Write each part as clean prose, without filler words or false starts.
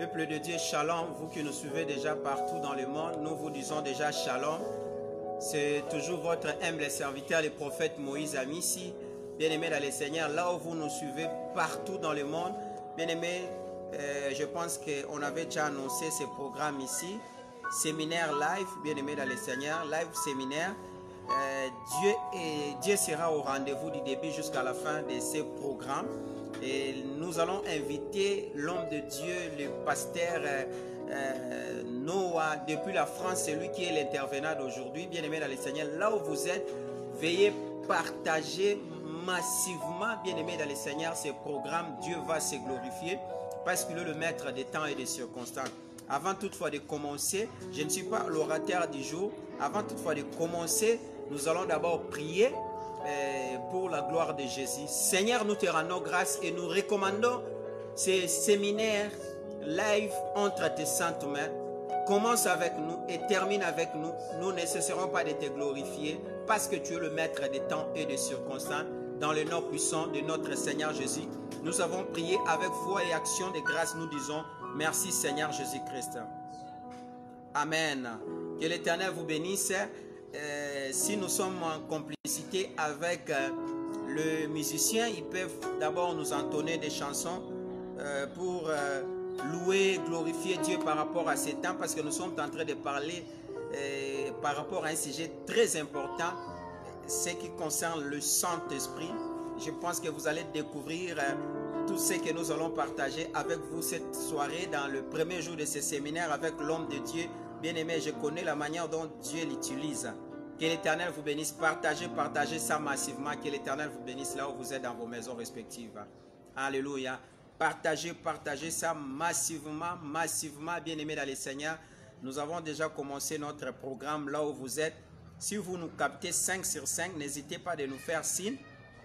Peuple de Dieu, shalom, vous qui nous suivez déjà partout dans le monde, nous vous disons déjà shalom. C'est toujours votre humble serviteur, le prophète Moïse Amissi. Bien-aimé dans le Seigneur, là où vous nous suivez partout dans le monde, bien-aimé, je pense qu'on avait déjà annoncé ce programme ici. Séminaire live, bien-aimé dans le Seigneur, live séminaire. Dieu sera au rendez-vous du début jusqu'à la fin de ce programme. Et nous allons inviter l'homme de Dieu, le pasteur Noah, depuis la France, c'est lui qui est l'intervenant d'aujourd'hui. Bien-aimé dans le Seigneur, là où vous êtes, veuillez partager massivement, bien-aimé dans le Seigneur, ce programme. Dieu va se glorifier parce qu'il est le maître des temps et des circonstances. Avant toutefois de commencer, je ne suis pas l'orateur du jour. Avant toutefois de commencer, nous allons d'abord prier pour la gloire de Jésus. Seigneur, nous te rendons grâce et nous recommandons ces séminaires live entre tes saintes mains. Commence avec nous et termine avec nous. Nous ne cesserons pas de te glorifier parce que tu es le maître des temps et des circonstances. Dans le nom puissant de notre Seigneur Jésus, nous avons prié avec foi et action de grâce. Nous disons merci Seigneur Jésus-Christ. Amen. Que l'Éternel vous bénisse. Si nous sommes en complicité avec le musicien, ils peuvent d'abord nous entonner des chansons pour louer, glorifier Dieu par rapport à ces temps, parce que nous sommes en train de parler par rapport à un sujet très important, ce qui concerne le Saint-Esprit. Je pense que vous allez découvrir tout ce que nous allons partager avec vous cette soirée dans le premier jour de ce séminaire avec l'homme de Dieu. Bien-aimé, je connais la manière dont Dieu l'utilise. Que l'Éternel vous bénisse. Partagez ça massivement. Que l'Éternel vous bénisse là où vous êtes dans vos maisons respectives. Alléluia. Partagez ça massivement, bien-aimé dans le Seigneur. Nous avons déjà commencé notre programme là où vous êtes. Si vous nous captez 5 sur 5, n'hésitez pas de nous faire signe.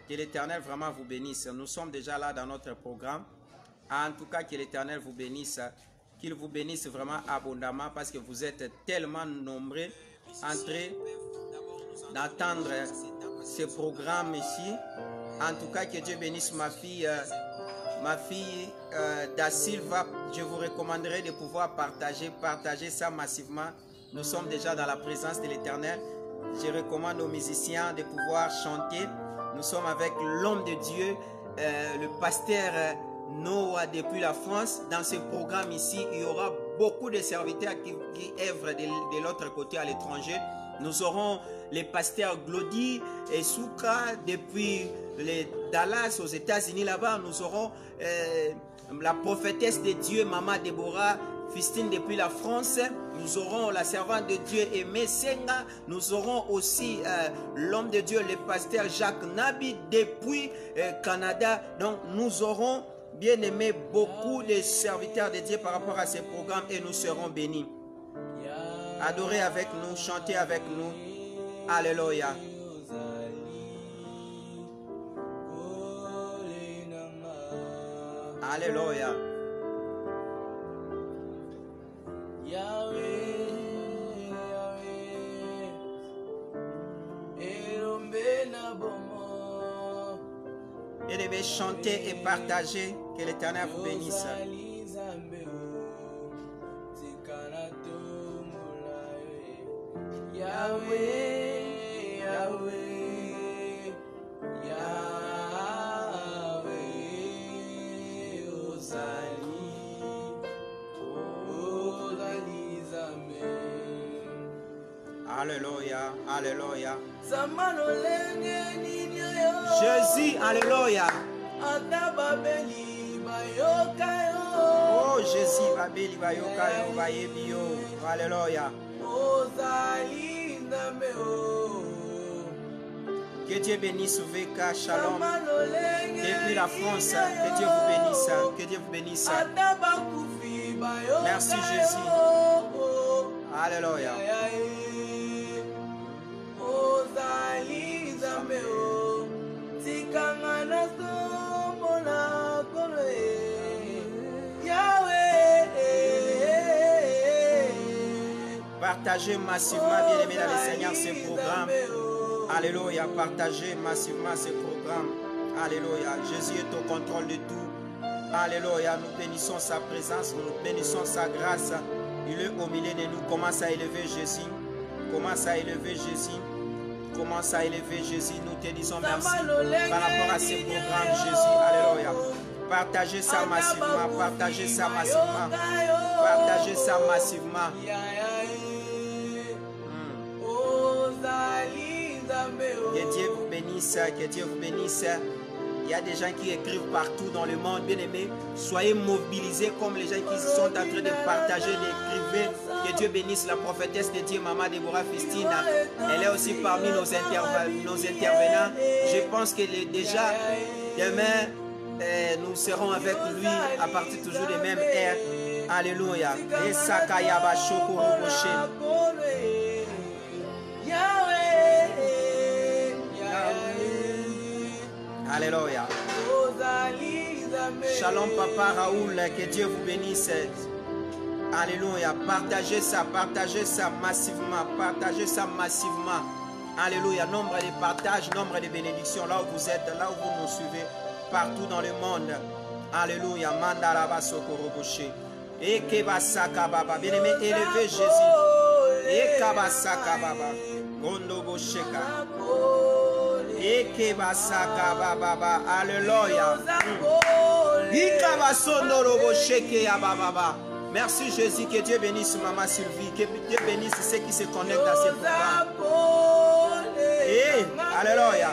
Que l'Éternel vraiment vous bénisse. Nous sommes déjà là dans notre programme. En tout cas, que l'Éternel vous bénisse. Qu'il vous bénisse vraiment abondamment parce que vous êtes tellement nombreux en train d'entendre ce programme ici. En tout cas, que Dieu bénisse ma fille Da Silva. Je vous recommanderai de pouvoir partager ça massivement. Nous sommes déjà dans la présence de l'Éternel. Je recommande aux musiciens de pouvoir chanter. Nous sommes avec l'homme de Dieu, le pasteur Noah depuis la France. Dans ce programme ici, il y aura beaucoup de serviteurs qui œuvrent de l'autre côté à l'étranger. Nous aurons les pasteurs Glody et Souka depuis les Dallas aux États-Unis là-bas. Nous aurons la prophétesse de Dieu, Maman Déborah Fistine depuis la France. Nous aurons la servante de Dieu Aimé Senga. Nous aurons aussi l'homme de Dieu, le pasteur Jacques Nabi depuis Canada. Donc nous aurons bien aimé beaucoup de serviteurs de Dieu par rapport à ces programmes et nous serons bénis. Adorez avec nous, chantez avec nous. Alléluia. Alléluia. Bien-aimés, chantez et partagez. Que l'Éternel vous bénisse. Yahweh, Yahweh, Yahweh, Ozali, Ozali Zamé. Alléluia, Alléluia. Jésus, Alléluia. Oh Jésus, Babeli Bayoka yo Bayebio. Alléluia. Que Dieu bénisse Veka, shalom. Depuis la France, que Dieu vous bénisse. Que Dieu vous bénisse. Merci Jésus. Alléluia. Partagez massivement, bien-aimés dans le Seigneur, ce programme. Alléluia. Partagez massivement ce programme. Alléluia. Jésus est au contrôle de tout. Alléluia. Nous bénissons sa présence, nous bénissons sa grâce. Il est au milieu de nous. Commence à élever Jésus. Commence à élever Jésus. Commence à élever Jésus. Nous te disons merci par rapport à ces programmes, Jésus. Alléluia. Partagez ça massivement. Partagez ça massivement. Partagez ça massivement. Que Dieu vous bénisse. Que Dieu vous bénisse. Il y a des gens qui écrivent partout dans le monde. Bien aimés, soyez mobilisés comme les gens qui sont en train de partager, d'écrire. Que Dieu bénisse la prophétesse de Dieu, Maman Deborah Festina. Elle est aussi parmi nos intervenants. Je pense que déjà, demain, nous serons avec lui à partir toujours des mêmes heures. Alléluia. Et Sakayaba Shokoro Moshe. Alléluia. Shalom Papa Raoul, que Dieu vous bénisse. Alléluia. Partagez ça massivement. Partagez ça massivement. Alléluia. Nombre de partages, nombre de bénédictions là où vous êtes, là où vous nous suivez, partout dans le monde. Alléluia. Mandaraba Sokoro Boshe. Et Kebasaka Baba. Bien-aimé, élevez Jésus. Et Kabasaka Baba. Gondo Bosheka. Alléluia. Merci Jésus, que Dieu bénisse Maman Sylvie, que Dieu bénisse ceux qui se connectent à ces programmes. Alléluia.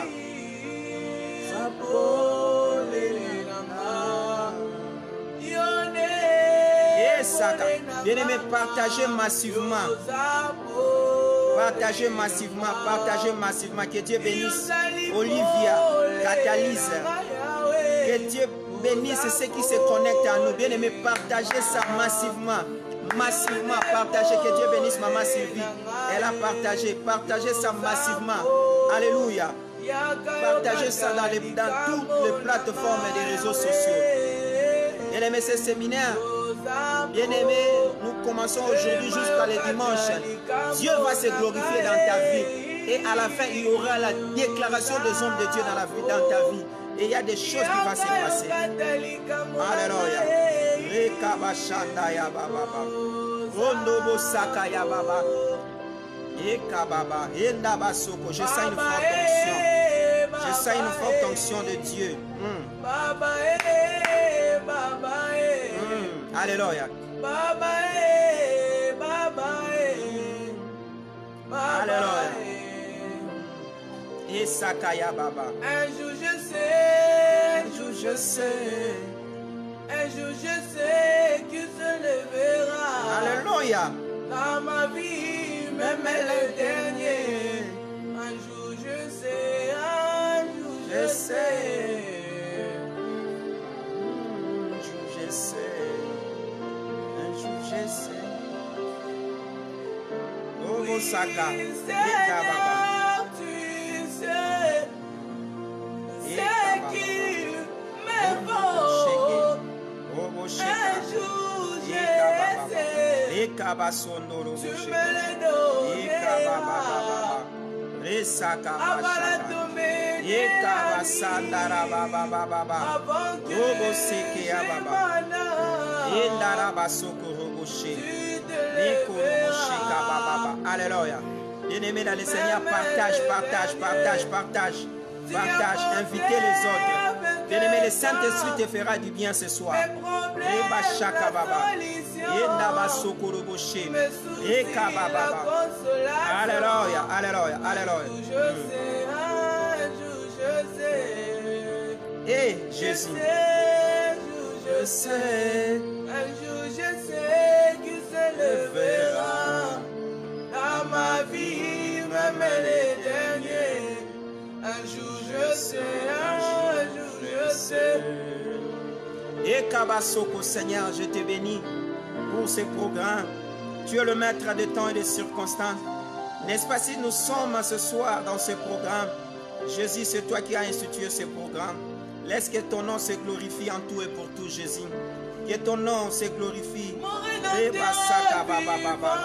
Bien-aimés, partagez massivement. Partagez massivement, partagez massivement. Que Dieu bénisse Olivia, Catalyse. Que Dieu bénisse ceux qui se connectent à nous. Bien-aimés, partagez ça massivement. Massivement, partagez. Que Dieu bénisse Maman Sylvie. Elle a partagé. Partagez ça massivement. Alléluia. Partagez ça dans toutes les plateformes et les réseaux sociaux. Bien-aimés, ce séminaire. Bien-aimé, nous commençons aujourd'hui jusqu'à le dimanche. Dieu va se glorifier dans ta vie. Et à la fin, il y aura la déclaration des hommes de Dieu dans ta vie. Et il y a des choses qui vont se passer. Alléluia. Je sens une forte onction. Je sens une forte onction de Dieu. Alléluia. Alléluia. Et Sakaya Baba. Un jour je sais, un jour je sais que se lèvera. Alléluia. Dans ma vie, même le dernier. Un jour je sais, un jour je sais. Oh, Saka. Tu sais ce qu'il me faut. Un jour je sais. Tu me le donneras. Avant la tombée des avant que Alléluia. Bien-aimé dans le Seigneur, partage. Invitez les autres. Bien-aimé, le Saint-Esprit te fera du bien ce soir. Alléluia. Et Jésus. Je sais, un jour je sais qu'il se lèvera dans ma vie, même les derniers. Un jour je sais, je sais. Et Kabasoko, Seigneur, je te bénis pour ce programme. Tu es le maître de temps et des circonstances. N'est-ce pas si nous sommes ce soir dans ce programme? Jésus, c'est toi qui as institué ce programme. Laisse que ton nom se glorifie en tout et pour tout, Jésus. Que ton nom se glorifie. Mon Rédempteur est vivant.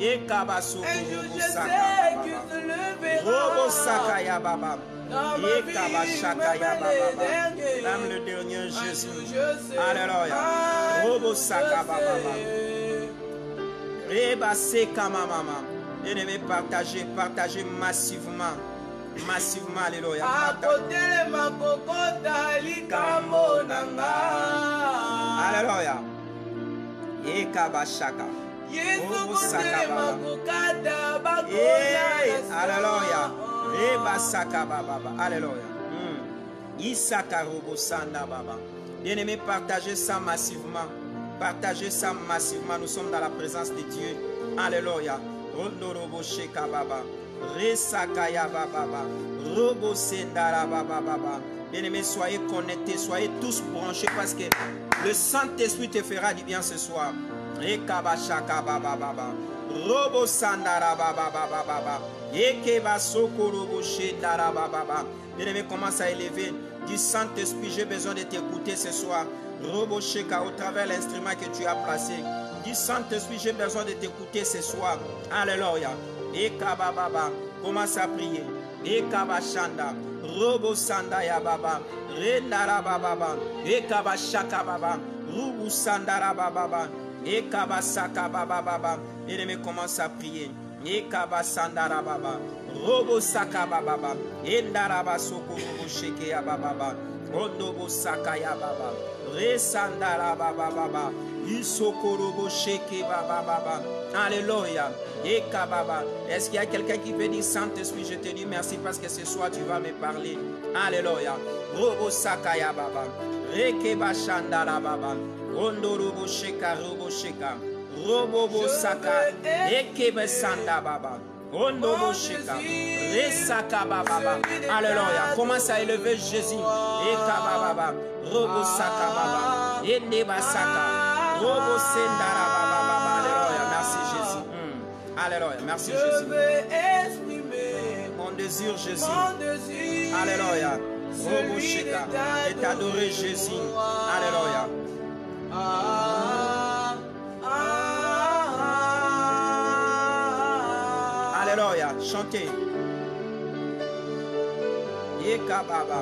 Et Kabaso Un jour Robo je sais Saka qu'il Baba. se levera. Robo Saka ya Baba. Dans ma Et vie, Kabashaka ya même Baba. les derniers. Même le dernier Un Jésus. jour je sais. Alléluia. Un Robo jour Saka je Baba. sais. Reba Seka Mama. Bien-aimé, partagez massivement. Massivement, alléluia. À côté de ma cocotte, Likamo Nanga. Alléluia. Et Kabashaka. Yesu Robo côté Saka de ma Baba. cocotte, Bakona. Alléluia. Reba Saka Baba. Alléluia. Isaka Robo Sanda Baba. Bien-aimé, partagez ça massivement. Partagez ça massivement. Nous sommes dans la présence de Dieu. Alléluia. Rondo Robo Sheka Baba. Resakaya Baba. Robo Sendara Baba. Bien-aimé, soyez connectés, soyez tous branchés parce que le Saint-Esprit te fera du bien ce soir. Rekabashaka Baba. Robo Sandara Baba. Ekeba Soko Robo Shendara Baba. Bien-aimé, commence à élever. Du Saint-Esprit, j'ai besoin de t'écouter ce soir. Robo Sheka, au travers de l'instrument que tu as placé. Du Saint-Esprit, j'ai besoin de t'écouter ce soir. Alléluia. Ekaba Baba. Commence à prier. Ekaba Shanda. Robo Sanda ya Baba. Rendara Baba. Ekaba Shaka Baba. Rubu Sandara Baba. Ekaba Saka Baba. Bien-aimé, commence à prier. Ekaba Sandara Baba. Robo Saka Baba. Endaraba Soko Robo Sheke ya Baba. Ondobo Saka ya Baba. Resandara Baba. Isoko Robo Sheke Baba. Alléluia. Eka Baba. Est-ce qu'il y a quelqu'un qui veut dire Saint-Esprit, je te dis merci parce que ce soir tu vas me parler. Alléluia. Robo Saka ya Baba. Rekeba Shandara Baba. Ondo Robo Sheka. Robo Saka. Ekeba Sanda Baba. Ondo Sheka. Resaka Baba. Alléluia. Commence à élever Jésus. Eka Baba. Robo Saka Baba. Endeba Saka. Robo Sendara Baba. Alléluia. Merci Jésus. Alléluia. Merci Jésus. Je veux exprimer Mon désir Jésus. mon désir. Alléluia. Robo Sheka. Et t'adorer Jésus. Alléluia. Alléluia. Chantez. Eka Baba.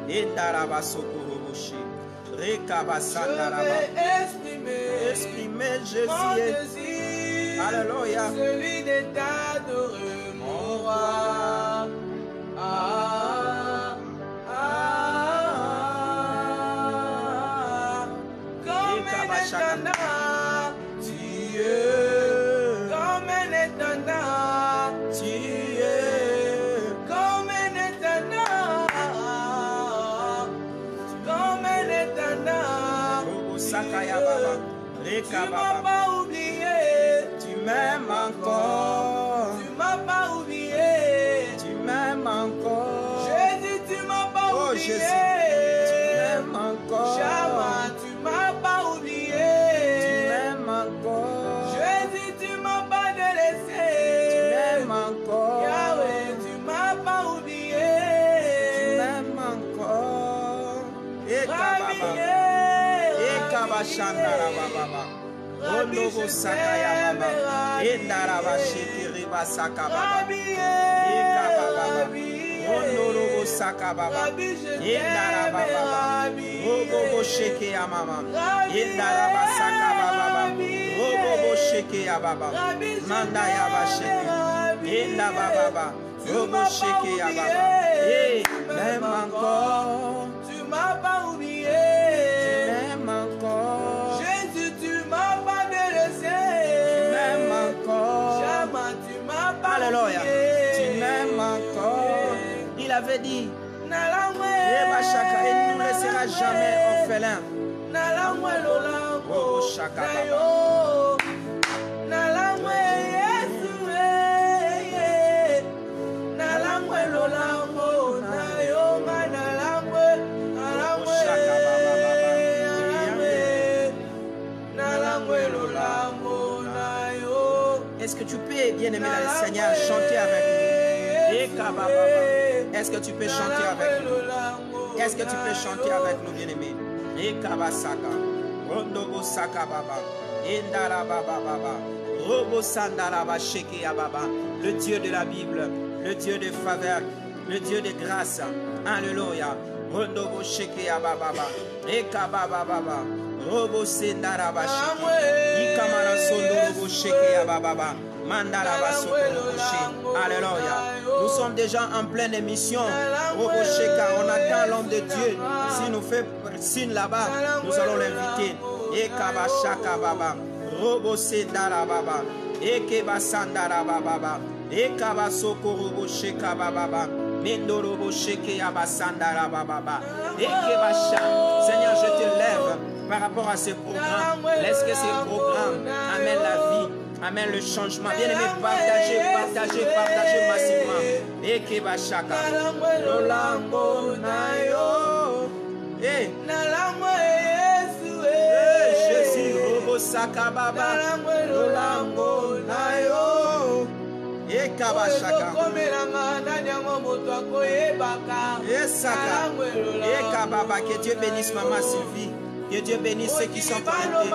Endaraba Sokoroboshi. Rekaba Sandaraba. Exprimer Mon Jésus. désir, Alléluia. celui de t'adorer, mon roi. Comme un étendard, tu es. Comme un étendard, tu es. Comme un étendard, comme un étendard. Robo Sakaya Baba. Tu Reka m'as Baba. pas oublié, Tu m'aimes encore. tu m'as pas oublié. Tu m'aimes encore. Jésus, tu m'as pas Oh oublié. Jésus. Tu m'aimes encore. Chama, tu m'as pas oublié. Tu m'aimes encore. Jésus, tu m'as pas délaissé. Tu m'aimes encore. Yahweh, tu m'as pas oublié. Tu m'aimes encore. Eka Baba. Eka Bashandara Baba. Ondobo Sakaya Baba. Endaraba Shekiriba Saka Baba. Eka Baba. Ondorobo Saka Baba. Endaraba Baba. Robobo Sheke ya Mama. Endaraba Saka Baba. Robobo Sheke ya Baba. Manda ya Basheke. Endaba Baba. Robo Sheke ya Baba. Eh, même encore. Tu m'as pas oublié. Même encore. Jésus, tu m'as pas délaissé. Même encore. Chama, tu m'as pas Alléluia. oublié. Tu m'aimes encore. Il avait dit, Nalangwe. Eba Shaka, il ne nous laissera jamais orphelins. Nalangwe lolango. Oh, Shaka Baba. Nayo. Nalangwe Yesu. Nalangwe lolango. Nayo. Nalangwe. Nalangwe. Shaka Baba Baba. Nalangwe. Nalangwe lolango. Nayo. Est-ce que tu peux, bien-aimé dans le Seigneur, chanter avec nous? Eka Baba. Est-ce que tu peux chanter avec nous? Est-ce que tu peux chanter avec nous, bien-aimé? Ekabasaka. Rondobo Saka Baba. Indara Baba Baba. Robo Sandaraba Sheke Baba. Le Dieu de la Bible, le Dieu de faveur, le Dieu de grâce. Alléluia. Rondobo Sheke Baba. Ekababa Baba. Robo Sendaraba Sheke. Ikamara Sondorobo Sheke Baba. Mandaraba Sokorobo. Alléluia. Nous sommes déjà en pleine émission. Robo Sheka, on attend l'homme de Dieu. S'il nous fait signe là-bas, nous allons l'inviter. Ekaba Shaka Baba. Robo Sendara Baba. Ekeba Sandara Baba. Ekaba Sokorobo Sheka Baba. Mendorobo Sheke Yaba Sandara Baba. Ekeba Shaka. Seigneur, je te lève par rapport à ce programme. Laisse que ce programme amène la vie. Amène le changement. Bien aimé, partagez massivement. Ekeba Shaka. Lolango Nayo. Eh. Jésus, Robo Saka Baba. Lolango Nayo. Ekaba Shaka. Esaka. Ekaba. Que Dieu bénisse Maman Sylvie. Que Dieu bénisse ceux qui sont connectés.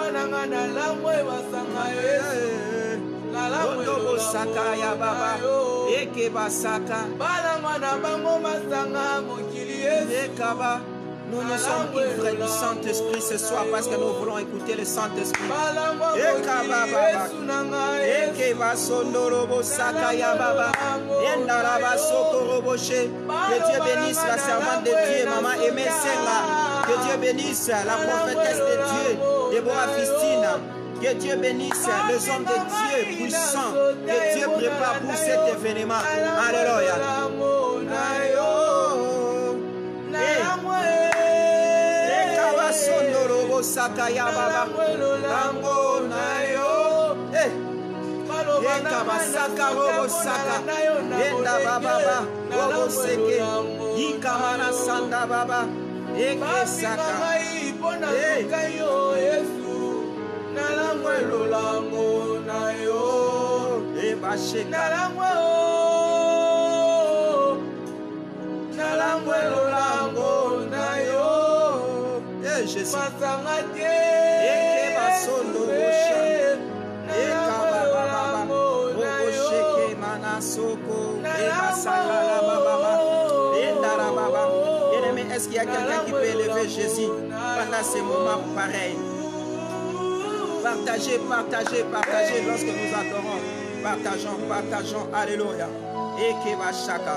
Rodobo Saka ya Baba. Ekeba Saka. Ekaba. Nous nous sommes ivres du Saint-Esprit ce soir parce que nous voulons écouter le Saint-Esprit. Ekaba Baba. Ekeba Sondorobo Saka ya Baba. Endaraba Sokorobo She. Que Dieu bénisse la servante de Dieu, Maman Aimée Senga. Que Dieu bénisse la prophétesse de Dieu, Déborah Fistine. Que Dieu bénisse les hommes de Dieu puissants. Que Dieu prépare pour cet événement. Alléluia. Sondorobo Saka ya Baba. Lango Nayo. Ekaba Saka Robo Saka. Enda Baba. Robo Seke. Ikamana Sanda Baba. Eke Saka. Nalango Lango Nayo. Eba Sheka. Nalango Lango Nayo. Jésus. Ekeba Sondorobo Sha. Ekaba Baba. Robo Sheke Manasoko. Eba Saka Baba. Endara Baba. Bien-aimé, est-ce qu'il y a quelqu'un qui peut élever Jésus pendant ces moments pareils? Partagez lorsque nous adorons. Partageons. Alléluia. Ekeba Shaka.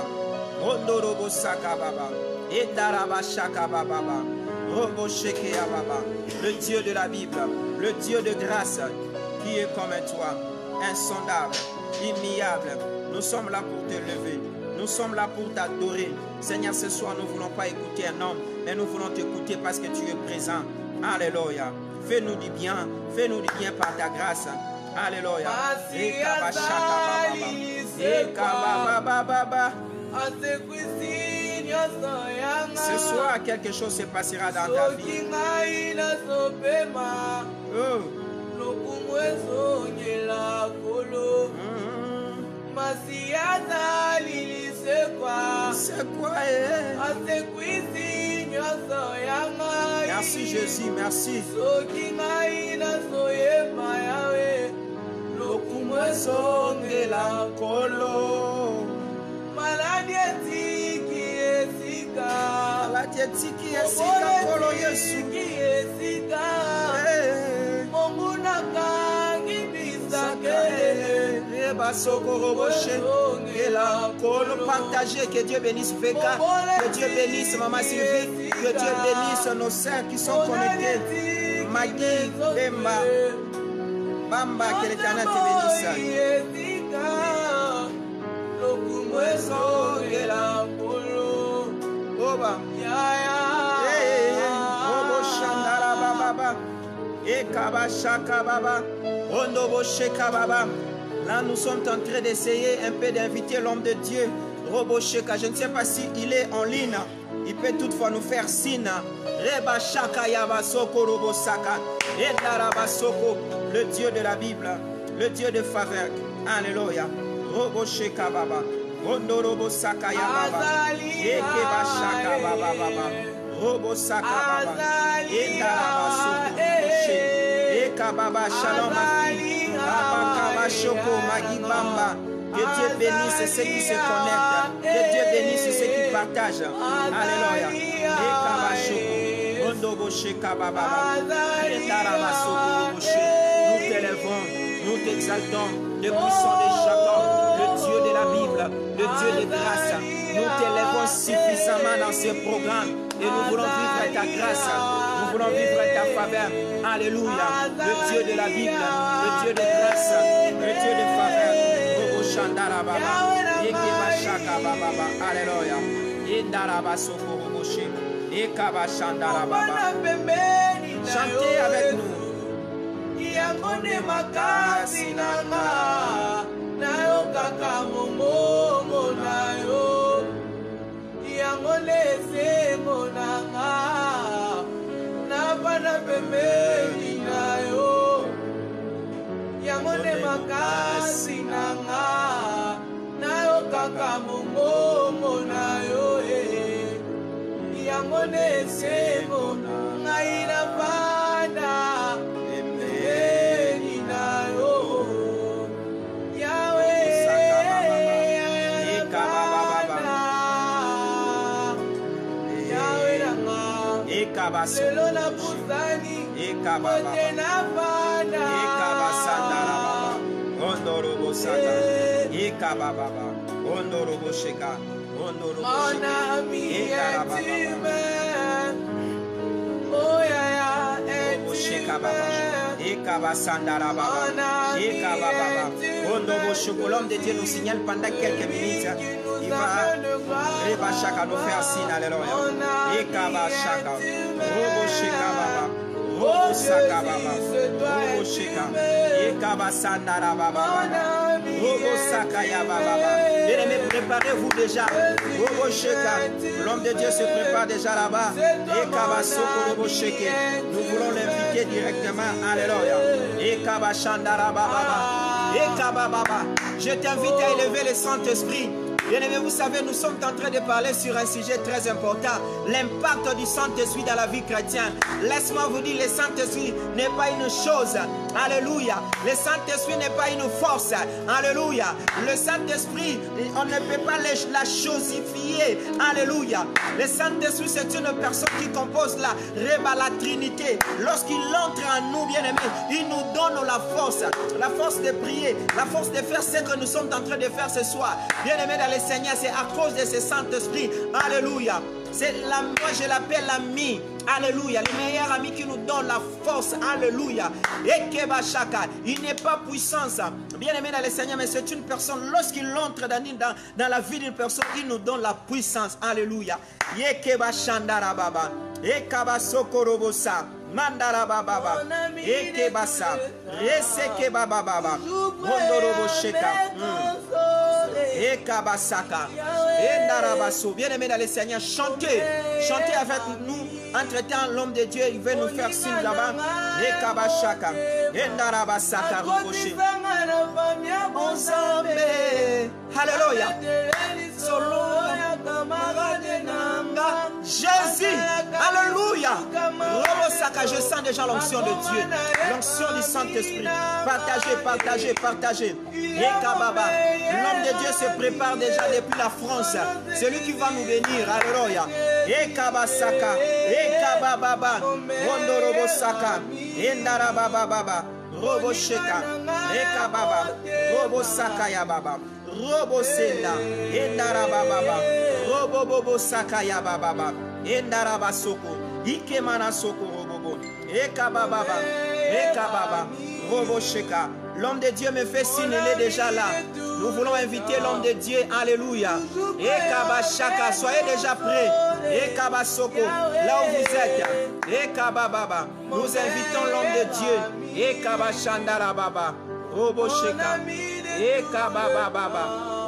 Ondorobo Saka Baba. Endaraba Shaka Baba. Robo Sheke Baba. Le Dieu de la Bible, le Dieu de grâce, qui est comme toi, insondable, immuable. Nous sommes là pour te lever. Nous sommes là pour t'adorer. Seigneur, ce soir, nous ne voulons pas écouter un homme, mais nous voulons t'écouter parce que tu es présent. Alléluia. Fais-nous du bien par ta grâce. Alléluia. Ekaba Shaka Baba. Ce soir, quelque chose se passera dans ta vie. C'est quoi? Merci Jésus, merci. Partagez, que Dieu bénisse Veka, que Dieu bénisse Maman Sylvie, que Dieu bénisse nos sœurs qui sont connectées. Maggie, Bemba, Bamba, que l'Éternel te bénisse. Oba, Obo Shandara Baba, Ekaba Shaka Baba, Ondobo Sheka Baba. Là, nous sommes en train d'essayer un peu d'inviter l'homme de Dieu, Robo Sheka. Je ne sais pas s'il est en ligne. Il peut toutefois nous faire signe. Reba Shaka Yaba Soko Robo Saka. Edaraba Soko, le Dieu de la Bible, le Dieu de faveur. Alléluia. Robo Sheka Baba. Rondo Robo Saka Yaba. Ekeba Shaka Baba Baba. Robo Saka Baba. Endaraba Sokoroboche. Eka Baba, shalom ma fille. Baba Kaba Shoko, Magibamba. Que Dieu bénisse ceux qui se connectent. Que Dieu bénisse ceux qui partagent. Alléluia. Eka Baba Shoko. Ondoboche Kababa. Endaraba Sokoroboche. Nous t'élèvons, nous t'exaltons. Le puissant de Jacob, le Dieu de la Bible, le Dieu de grâce. Nous t'élèvons suffisamment dans ce programme et nous voulons vivre ta grâce, nous voulons vivre ta faveur. Alléluia, le Dieu de la Bible, le Dieu de grâce, le Dieu de faveur. Alléluia. Chantez avec nous. Yangone makasi nanga nayo kaka mongongo nayo yangone sengo nanga nabana pembeni nayo yangone makasi nanga nayo kaka mongongo nayo yangone sengo ngai nabana Lelo na busani kote na fana Ekabasandara Ondorobo Saka Ekababa Ondorobo Sheka Ondorobo Mon ami intime Oh ya Ekabasandara Baba Ekababa Ondorobo Shoko. L'homme de Dieu nous signale pendant quelques minutes. Il va Reba Shaka nous faire signe. Alléluia. Ekabashaka Robo Sheka Baba Robo Saka Baba Robo Sheka Ekabasandara Baba Robo Saka Ya Baba. Bien-aimés, préparez-vous déjà. Robo Sheka. L'homme de Dieu se prépare déjà là-bas. Ekabasoko Robo Sheke. Nous voulons l'inviter directement. Alléluia. Ekabashandara Baba Ekababa. Je t'invite à élever le Saint-Esprit. Bien-aimés, vous savez, nous sommes en train de parler sur un sujet très important, l'impact du Saint-Esprit dans la vie chrétienne. Laisse-moi vous dire, le Saint-Esprit n'est pas une chose. Alléluia. Le Saint-Esprit n'est pas une force. Alléluia. Le Saint-Esprit, on ne peut pas la chosifier. Alléluia. Le Saint-Esprit, c'est une personne qui compose la Trinité. Lorsqu'il entre en nous, bien-aimés, il nous donne la force de prier, la force de faire ce que nous sommes en train de faire ce soir. Bien-aimés dans le Seigneur, c'est à cause de ce Saint-Esprit. Alléluia. Moi je l'appelle l'ami. Alléluia. Le meilleur ami qui nous donne la force. Alléluia. Il n'est pas puissance. Bien aimé dans le Seigneur, mais c'est une personne. Lorsqu'il entre dans la vie d'une personne, il nous donne la puissance. Alléluia. Mandara baba eke basa reseke baba baba hondorobo sheka eka basaka endarabaso. Bien aimé dans le Seigneur, chantez avec nous. Entre-temps, l'homme de Dieu, il veut nous faire signe là-bas. Eka bashaka endarabasaka roboche. Alléluia. Jésus, alléluia. Je sens déjà l'onction de Dieu, l'onction du Saint-Esprit. Partagez. Ekababa. L'homme de Dieu se prépare déjà depuis la France. C'est lui qui va nous bénir. Alléluia. Ekabasaka, Ekababa, Rondorobosaka, Endarababa, Robosheka, Ekababa, Robosaka Yababa, Robosenda, Endarababa, Robobosaka Yababa, Endarabasoko, Ikemana Soko Robobo, Ekababa, Robosheka. L'homme de Dieu me fait signe, il est déjà là. Nous voulons inviter l'homme de Dieu. Alléluia. Ekabashaka, soyez déjà prêts. Ekabasoko, là où vous êtes. Ekababa, nous invitons l'homme de Dieu. Ekabashandarababa, Robosheka, Ekababa,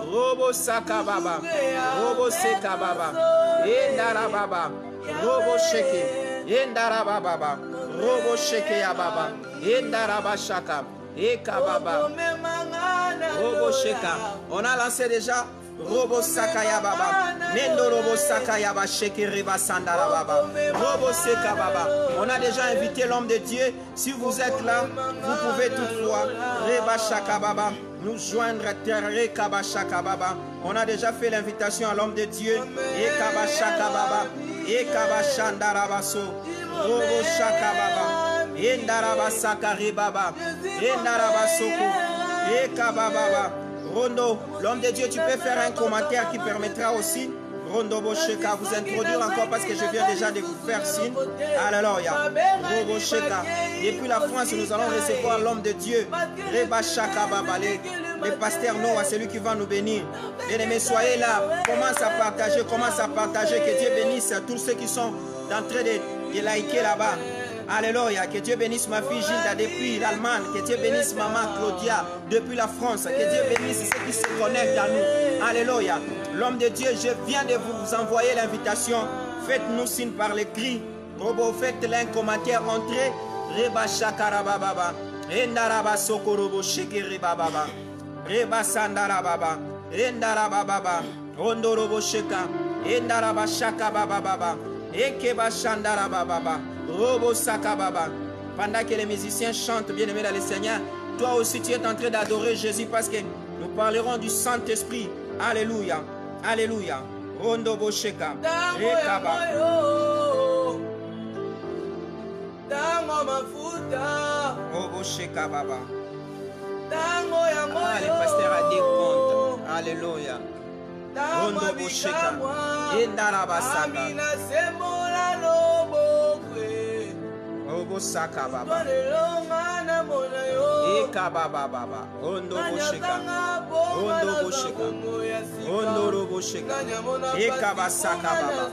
Robosakababa, Robosekababa, Endarababa, Robosheke, Endarababa, Robosheke Yababa, Endarabashaka. Ekababa, Robosheka. On a lancé déjà Robo Sakaya Baba. Nendo Robo Sakaya Ba Shekeriba Sandara Baba. Robo Seka Baba. On a déjà invité l'homme de Dieu. Si vous êtes là, vous pouvez toutefois Reba Shaka Baba nous joindre Reka Ba Shaka Baba. On a déjà fait l'invitation à l'homme de Dieu. Eka Ba Shaka Baba. Eka Ba Shandara Baso. Robo Shaka Baba. Endaraba Sakari Baba. Endaraba Soko. Eka Baba. Rondo, l'homme de Dieu, tu peux faire un commentaire qui permettra aussi, Rondo Bosheka, vous introduire encore parce que je viens déjà de vous faire signe. Alléluia. Robo Sheka. Depuis la France, nous allons recevoir l'homme de Dieu. Reba Shaka Baba, le pasteur Noah, celui qui va nous bénir. Bien-aimés, soyez là. Commence à partager, Que Dieu bénisse tous ceux qui sont en train de liker là-bas. Alléluia, que Dieu bénisse ma fille Gilda depuis l'Allemagne, que Dieu bénisse maman Claudia depuis la France, que Dieu bénisse ceux qui se connectent à nous. Alléluia. L'homme de Dieu, je viens de vous envoyer l'invitation. Faites-nous signe par l'écrit. Robo, faites-le un commentaire, entrez. Reba Shakarababa. Endaraba Sokorobo Shekeribaba. Reba Sandarababa. Endarababa. Ondorobo Sheka. Endaraba Shakababa. Ekeba Shandarababa. Robo Sakababa. Pendant que les musiciens chantent, bien-aimés dans le Seigneur, toi aussi tu es en train d'adorer Jésus parce que nous parlerons du Saint-Esprit. Alléluia. Alléluia. Rondo Bosheka. Rekaba. Robo Sheka Baba. Ah, le pasteur a des comptes. Alléluia. Rondo Bosheka. Indarabasaka. Robo Saka Baba. Eka Baba Baba. Rondo Bosheka. Rondo Bosheka. Rondo Robo Sheka. Eka Basaka Baba.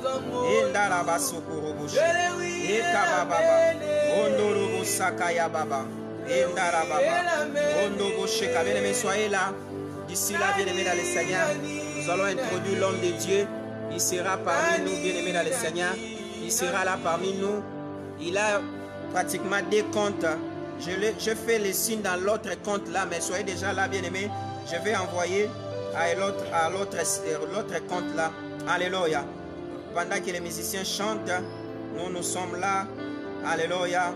Indarabasoko Robo Sheka. Eka Baba. Rondo Robo Saka Ya Baba. Indarababa. Rondo Bosheka. Bien-aimés, soyez là. D'ici là, bien-aimés dans le Seigneur, nous allons introduire l'homme de Dieu. Il sera parmi nous, bien-aimés dans le Seigneur. Il sera là parmi nous. Il a pratiquement des comptes. Je fais les signes dans l'autre compte là, mais soyez déjà là, bien-aimés. Je vais envoyer à l'autre compte là. Alléluia. Pendant que les musiciens chantent, nous sommes là. Alléluia.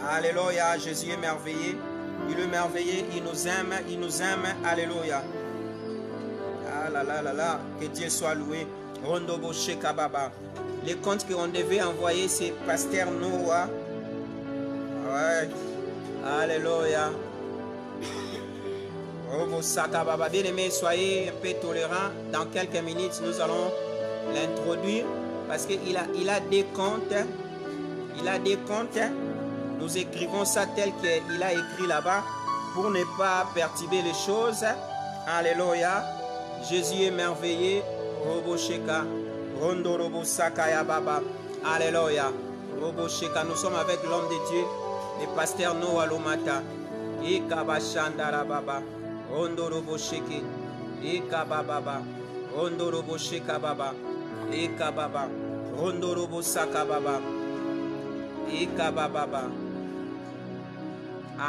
Alléluia. Jésus est merveilleux. Il est merveilleux. Il nous aime. Il nous aime. Alléluia. Ah là là là là. Que Dieu soit loué. Rondo Bosheka Baba. Les comptes qu'on devait envoyer, c'est Pasteur Noah. Ouais. Alléluia. Robo Saka Baba. Bien aimé, soyez un peu tolérants. Dans quelques minutes, nous allons l'introduire parce qu'il a des comptes. Il a des comptes. Nous écrivons ça tel qu'il a écrit là-bas pour ne pas perturber les choses. Alléluia. Jésus est merveilleux. Robo Sheka. Rondo Robo Sakaya Baba. Alléluia. Robo Sheka. Nous sommes avec l'homme de Dieu, le pasteur Noah Lomata. Eka Bashandara Baba. Rondo Robo Sheke. Eka Baba. Rondo Robo Sheka Baba. Eka Baba. Rondo Robo Saka Baba. Eka Baba.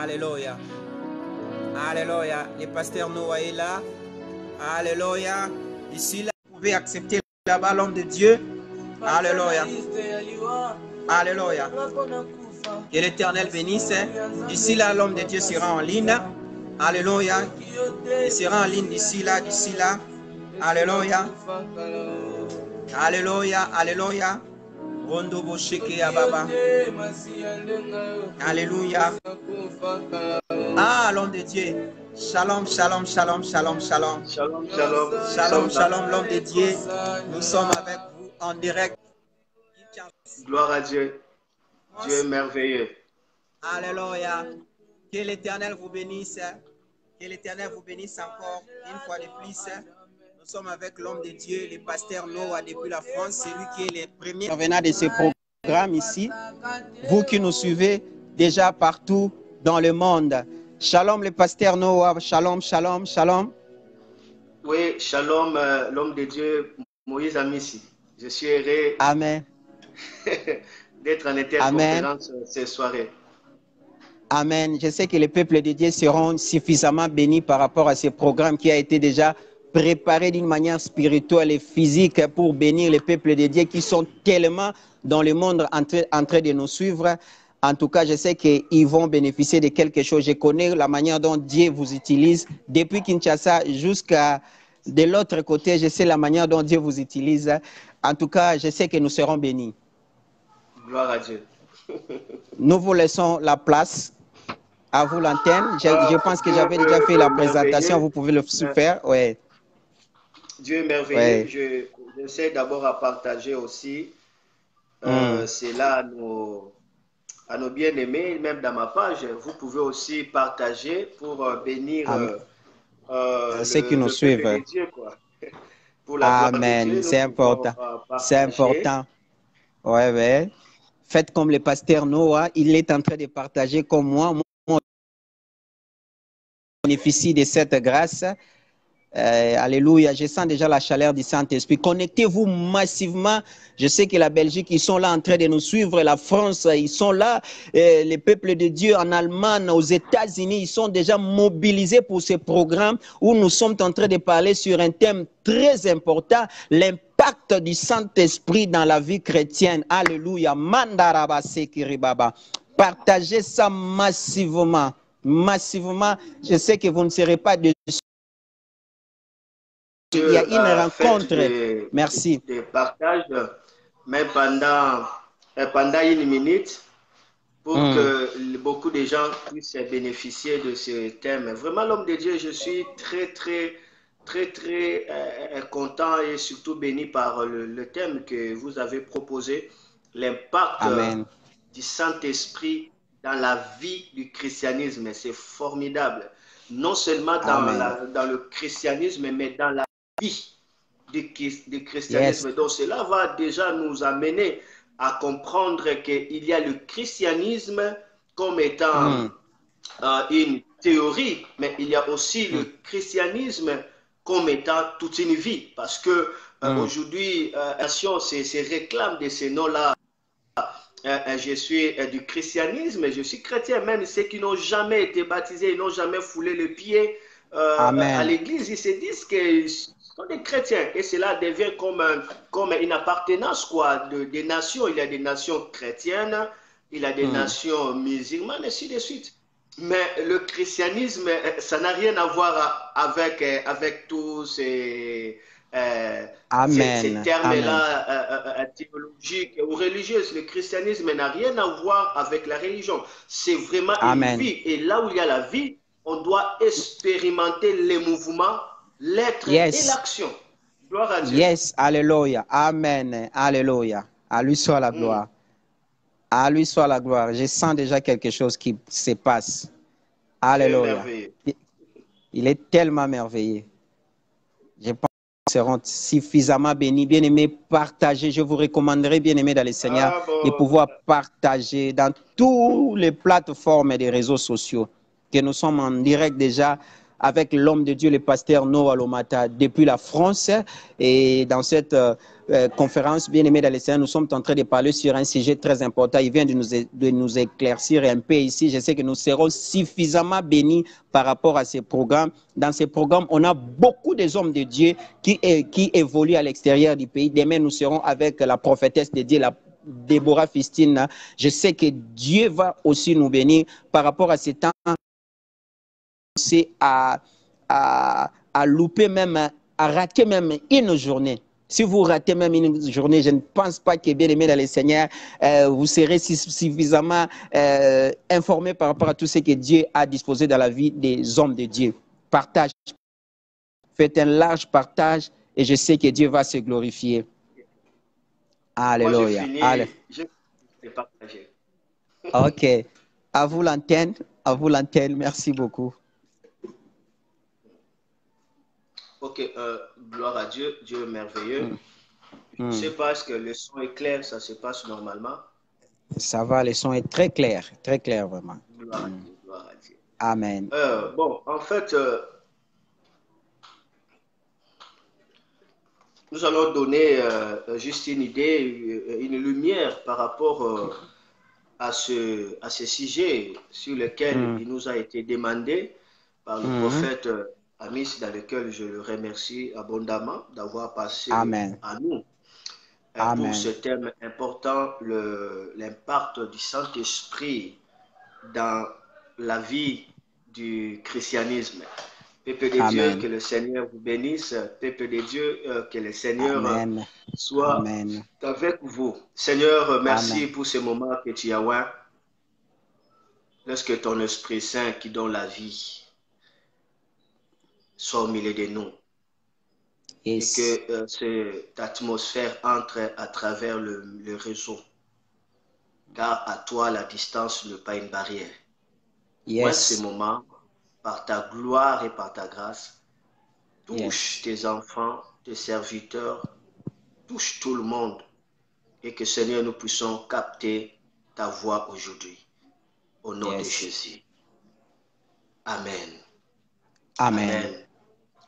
Alléluia. Alléluia. Le pasteur Noah est là. Alléluia. Ici, là, vous pouvez accepter là-bas l'homme de Dieu. Alléluia. Alléluia. Que l'Éternel bénisse. D'ici là, l'homme de Dieu sera en ligne. Alléluia. Il sera en ligne d'ici là, d'ici là. Alléluia. Alléluia. Alléluia. Rondo Bosheke Ababa. Alléluia. Ah, l'homme de Dieu. Shalom, shalom, shalom, shalom, shalom. Shalom, shalom. Shalom, shalom, l'homme de Dieu. Nous sommes avec vous en direct. Gloire à Dieu. Dieu est merveilleux. Alléluia. Que l'Éternel vous bénisse. Que l'Éternel vous bénisse encore une fois de plus. Nous sommes avec l'homme de Dieu, le pasteur Noah depuis la France. C'est lui qui est le premier intervenant de ce programme ici. Vous qui nous suivez déjà partout dans le monde. Shalom le pasteur Noah. Shalom, shalom, shalom. Oui, shalom l'homme de Dieu, Moïse Amissi. Je suis heureux. Amen. D'être en interconférence cette soirée. Amen. Je sais que les peuples de Dieu seront suffisamment bénis par rapport à ce programme qui a été déjà préparé d'une manière spirituelle et physique pour bénir les peuples de Dieu qui sont tellement dans le monde en train de nous suivre. En tout cas, je sais qu'ils vont bénéficier de quelque chose. Je connais la manière dont Dieu vous utilise. Depuis Kinshasa jusqu'à de l'autre côté, je sais la manière dont Dieu vous utilise. En tout cas, je sais que nous serons bénis. Gloire à Dieu. Nous vous laissons la place. À vous l'antenne. Je pense que j'avais déjà fait la présentation. Vous pouvez le faire. Ouais. Dieu est merveilleux. Ouais. J'essaie d'abord à partager aussi cela à nos bien-aimés, même dans ma page. Vous pouvez aussi partager pour bénir ceux qui nous suivent. Dieu, quoi. Pour la Amen. Dieu, c'est important. C'est important. Ouais. Faites comme le pasteur Noah. Il est en train de partager comme moi. Bénéficie de cette grâce. Alléluia, je sens déjà la chaleur du Saint-Esprit. Connectez-vous massivement. Je sais que la Belgique, ils sont là en train de nous suivre. La France, ils sont là. Les peuples de Dieu en Allemagne, aux États-Unis, ils sont déjà mobilisés pour ce programme où nous sommes en train de parler sur un thème très important, l'impact du Saint-Esprit dans la vie chrétienne. Alléluia. Mandarabase kiribaba. Partagez ça massivement. Massivement, je sais que vous ne serez pas dessus. Il y a une rencontre. Merci. Des partages, même pendant une minute, pour que beaucoup de gens puissent bénéficier de ce thème. Vraiment, l'homme de Dieu, je suis très content et surtout béni par le thème que vous avez proposé, l'impact du Saint-Esprit dans la vie du christianisme. C'est formidable. Non seulement dans le christianisme, mais dans la vie du christianisme. Yes. Donc cela va déjà nous amener à comprendre qu'il y a le christianisme comme étant une théorie, mais il y a aussi le christianisme comme étant toute une vie. Parce que aujourd'hui, la nation se réclame de ces noms-là. Je suis du christianisme, je suis chrétien. Même ceux qui n'ont jamais été baptisés, ils n'ont jamais foulé le pied à l'église, ils se disent qu'ils sont des chrétiens. Et cela devient comme une appartenance des nations. Il y a des nations chrétiennes, il y a des nations musulmanes, et ainsi de suite. Mais le christianisme, ça n'a rien à voir avec tous ces termes-là théologiques ou religieux. Le christianisme n'a rien à voir avec la religion. C'est vraiment une vie. Et là où il y a la vie, on doit expérimenter les mouvements, l'être et l'action. Gloire à Dieu. Yes, alléluia. Amen. Alléluia. À lui soit la gloire. À lui soit la gloire. Je sens déjà quelque chose qui se passe. Alléluia. Il est tellement merveilleux. Je pense que nous serons suffisamment bénis. Bien-aimés, partagez. Je vous recommanderais, bien-aimés dans le Seigneur, de pouvoir partager dans toutes les plateformes des réseaux sociaux. Que nous sommes en direct déjà avec l'homme de Dieu, le pasteur Noah Lomata, depuis la France. Et dans cette conférence, bien aimé dans le Seigneur, nous sommes en train de parler sur un sujet très important. Il vient de nous éclaircir un peu ici. Je sais que nous serons suffisamment bénis par rapport à ces programmes. Dans ces programmes, on a beaucoup des hommes de Dieu qui évoluent à l'extérieur du pays. Demain, nous serons avec la prophétesse de Dieu, la Déborah Fistine. Je sais que Dieu va aussi nous bénir par rapport à ces temps. C'est à louper même, à rater même une journée. Si vous ratez même une journée, je ne pense pas que, bien aimé dans le Seigneur, vous serez suffisamment informé par rapport à tout ce que Dieu a disposé dans la vie des hommes de Dieu. Partage. Faites un large partage et je sais que Dieu va se glorifier. Alléluia. Je vais partager. Ok. À vous l'antenne. À vous l'antenne. Merci beaucoup. Ok, gloire à Dieu, Dieu est merveilleux. Je ne sais pas, est-ce que le son est clair, ça se passe normalement? Ça va, le son est très clair vraiment. Gloire à Dieu, gloire à Dieu. Amen. Bon, en fait, nous allons donner juste une idée, une lumière par rapport à ce sujet sur lequel il nous a été demandé par le prophète Amis, dans lequel je le remercie abondamment d'avoir passé Amen. à nous Amen. pour ce thème important, l'impact du Saint-Esprit dans la vie du christianisme. Peuple de Dieu, Amen. que le Seigneur vous bénisse. Peuple de Dieu, que le Seigneur Amen. soit Amen. avec vous. Seigneur, merci Amen. pour ce moment que tu as eu. Lorsque ton Esprit Saint qui donne la vie soit au milieu de nous. Yes. Et que cette atmosphère entre à travers le réseau. Car à toi, la distance n'est pas une barrière. Yes. Moi, ce moment, par ta gloire et par ta grâce, touche tes enfants, tes serviteurs, touche tout le monde. Et que Seigneur, nous puissions capter ta voix aujourd'hui. Au nom de Jésus. Amen. Amen. Amen.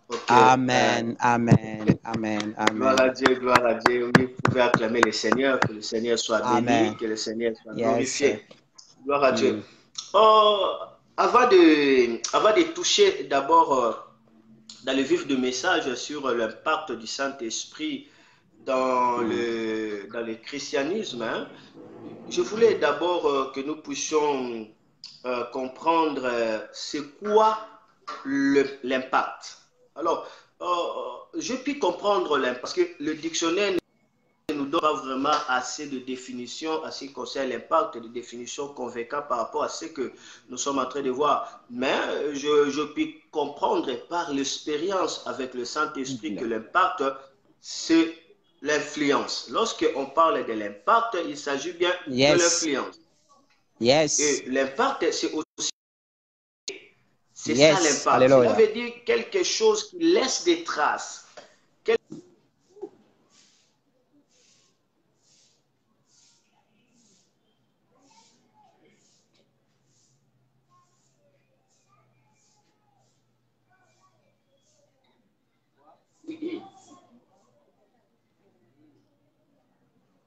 Okay. Amen. Amen. Amen. Amen. Gloire à Dieu, gloire à Dieu. Oui, vous pouvez acclamer le Seigneur, que le Seigneur soit béni, que le Seigneur soit glorifié. Gloire à Dieu. Oh, avant de toucher d'abord dans le vif du message sur l'impact du Saint-Esprit dans le christianisme, hein, je voulais d'abord que nous puissions comprendre c'est quoi l'impact. Alors, je puis comprendre l'impact parce que le dictionnaire ne nous donne pas vraiment assez de définitions à ce qui concerne l'impact, de définitions convaincantes par rapport à ce que nous sommes en train de voir. Mais je puis comprendre par l'expérience avec le Saint-Esprit que l'impact, c'est l'influence. Lorsqu'on parle de l'impact, il s'agit bien de l'influence. Yes. Et l'impact, c'est aussi... C'est yes. ça l'impact. Alléluia. Cela veut dire quelque chose qui laisse des traces.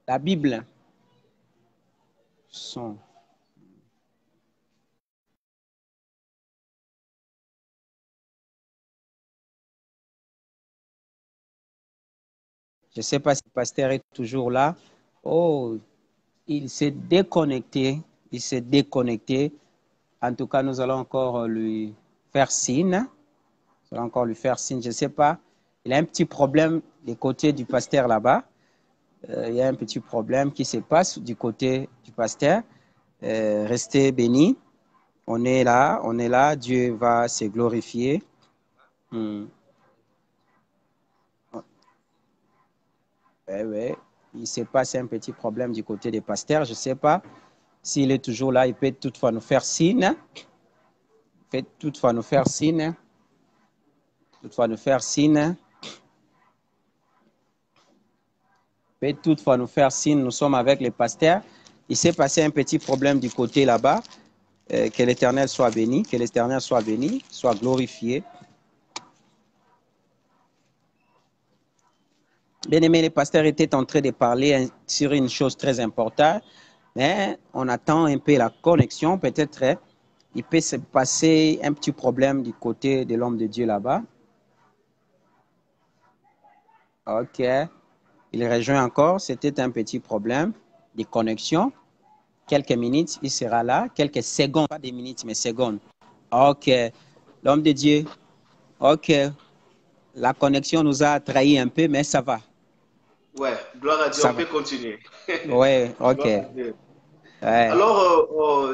La Bible. Son. Je ne sais pas si le pasteur est toujours là. Oh, il s'est déconnecté. Il s'est déconnecté. En tout cas, nous allons encore lui faire signe. Nous allons encore lui faire signe. Je ne sais pas. Il a un petit problème du côté du pasteur là-bas. Il y a un petit problème qui se passe du côté du pasteur. Restez bénis. On est là. Dieu va se glorifier. Ouais. Il se passe un petit problème du côté des pasteurs. Je ne sais pas s'il est toujours là. Il peut toutefois nous faire signe. Il peut toutefois nous faire signe. Il peut toutefois nous faire signe. Nous sommes avec les pasteurs. Il s'est passé un petit problème du côté là-bas. Que l'Éternel soit béni. Que l'Éternel soit béni, soit glorifié. Bien-aimé, les pasteurs étaient en train de parler sur une chose très importante, mais on attend un peu la connexion. Peut-être il peut se passer un petit problème du côté de l'homme de Dieu là-bas. Ok. Il rejoint encore. C'était un petit problème de connexion. Quelques minutes, il sera là. Quelques secondes, pas des minutes, mais secondes. Ok. L'homme de Dieu. Ok. La connexion nous a trahi un peu, mais ça va. Ouais, gloire à Dieu, on peut continuer. Ouais, ok. Ouais. Alors,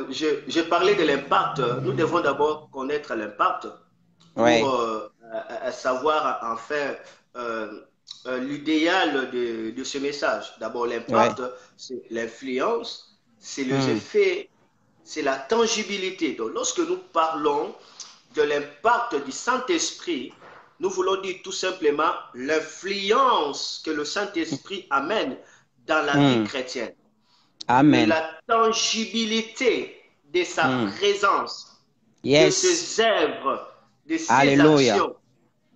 je parlais de l'impact. Nous devons d'abord connaître l'impact pour savoir enfin l'idéal de ce message. D'abord, l'impact, c'est l'influence, c'est les effets, c'est la tangibilité. Donc, lorsque nous parlons de l'impact du Saint-Esprit, nous voulons dire tout simplement l'influence que le Saint-Esprit amène dans la vie chrétienne. Amen. La tangibilité de sa présence, de ses œuvres, de ses actions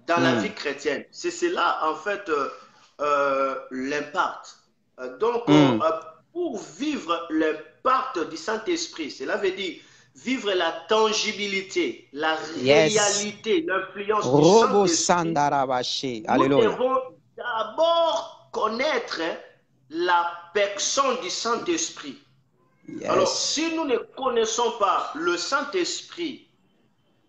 dans la vie chrétienne. C'est cela, en fait, l'impact. Donc, pour vivre l'impact du Saint-Esprit, cela veut dire vivre la tangibilité, la Yes. réalité, l'influence du Robo Saint-Esprit, Sandarabashi. nous Alléluia. devons d'abord connaître la personne du Saint-Esprit. Alors, Yes. si nous ne connaissons pas le Saint-Esprit,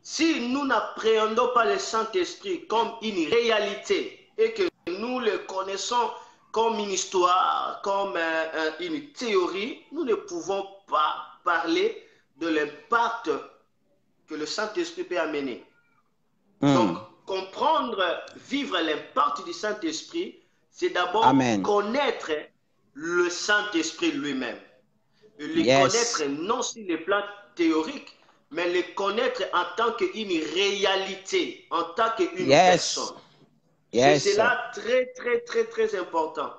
si nous n'appréhendons pas le Saint-Esprit comme une réalité et que nous le connaissons comme une histoire, comme une théorie, nous ne pouvons pas parler de l'impact que le Saint-Esprit peut amener. Donc, comprendre, vivre l'impact du Saint-Esprit, c'est d'abord Amen. connaître le Saint-Esprit lui-même. Le Yes. connaître non sur le plan théorique, mais le connaître en tant qu'une réalité, en tant qu'une Yes. personne. Yes. C'est cela très important.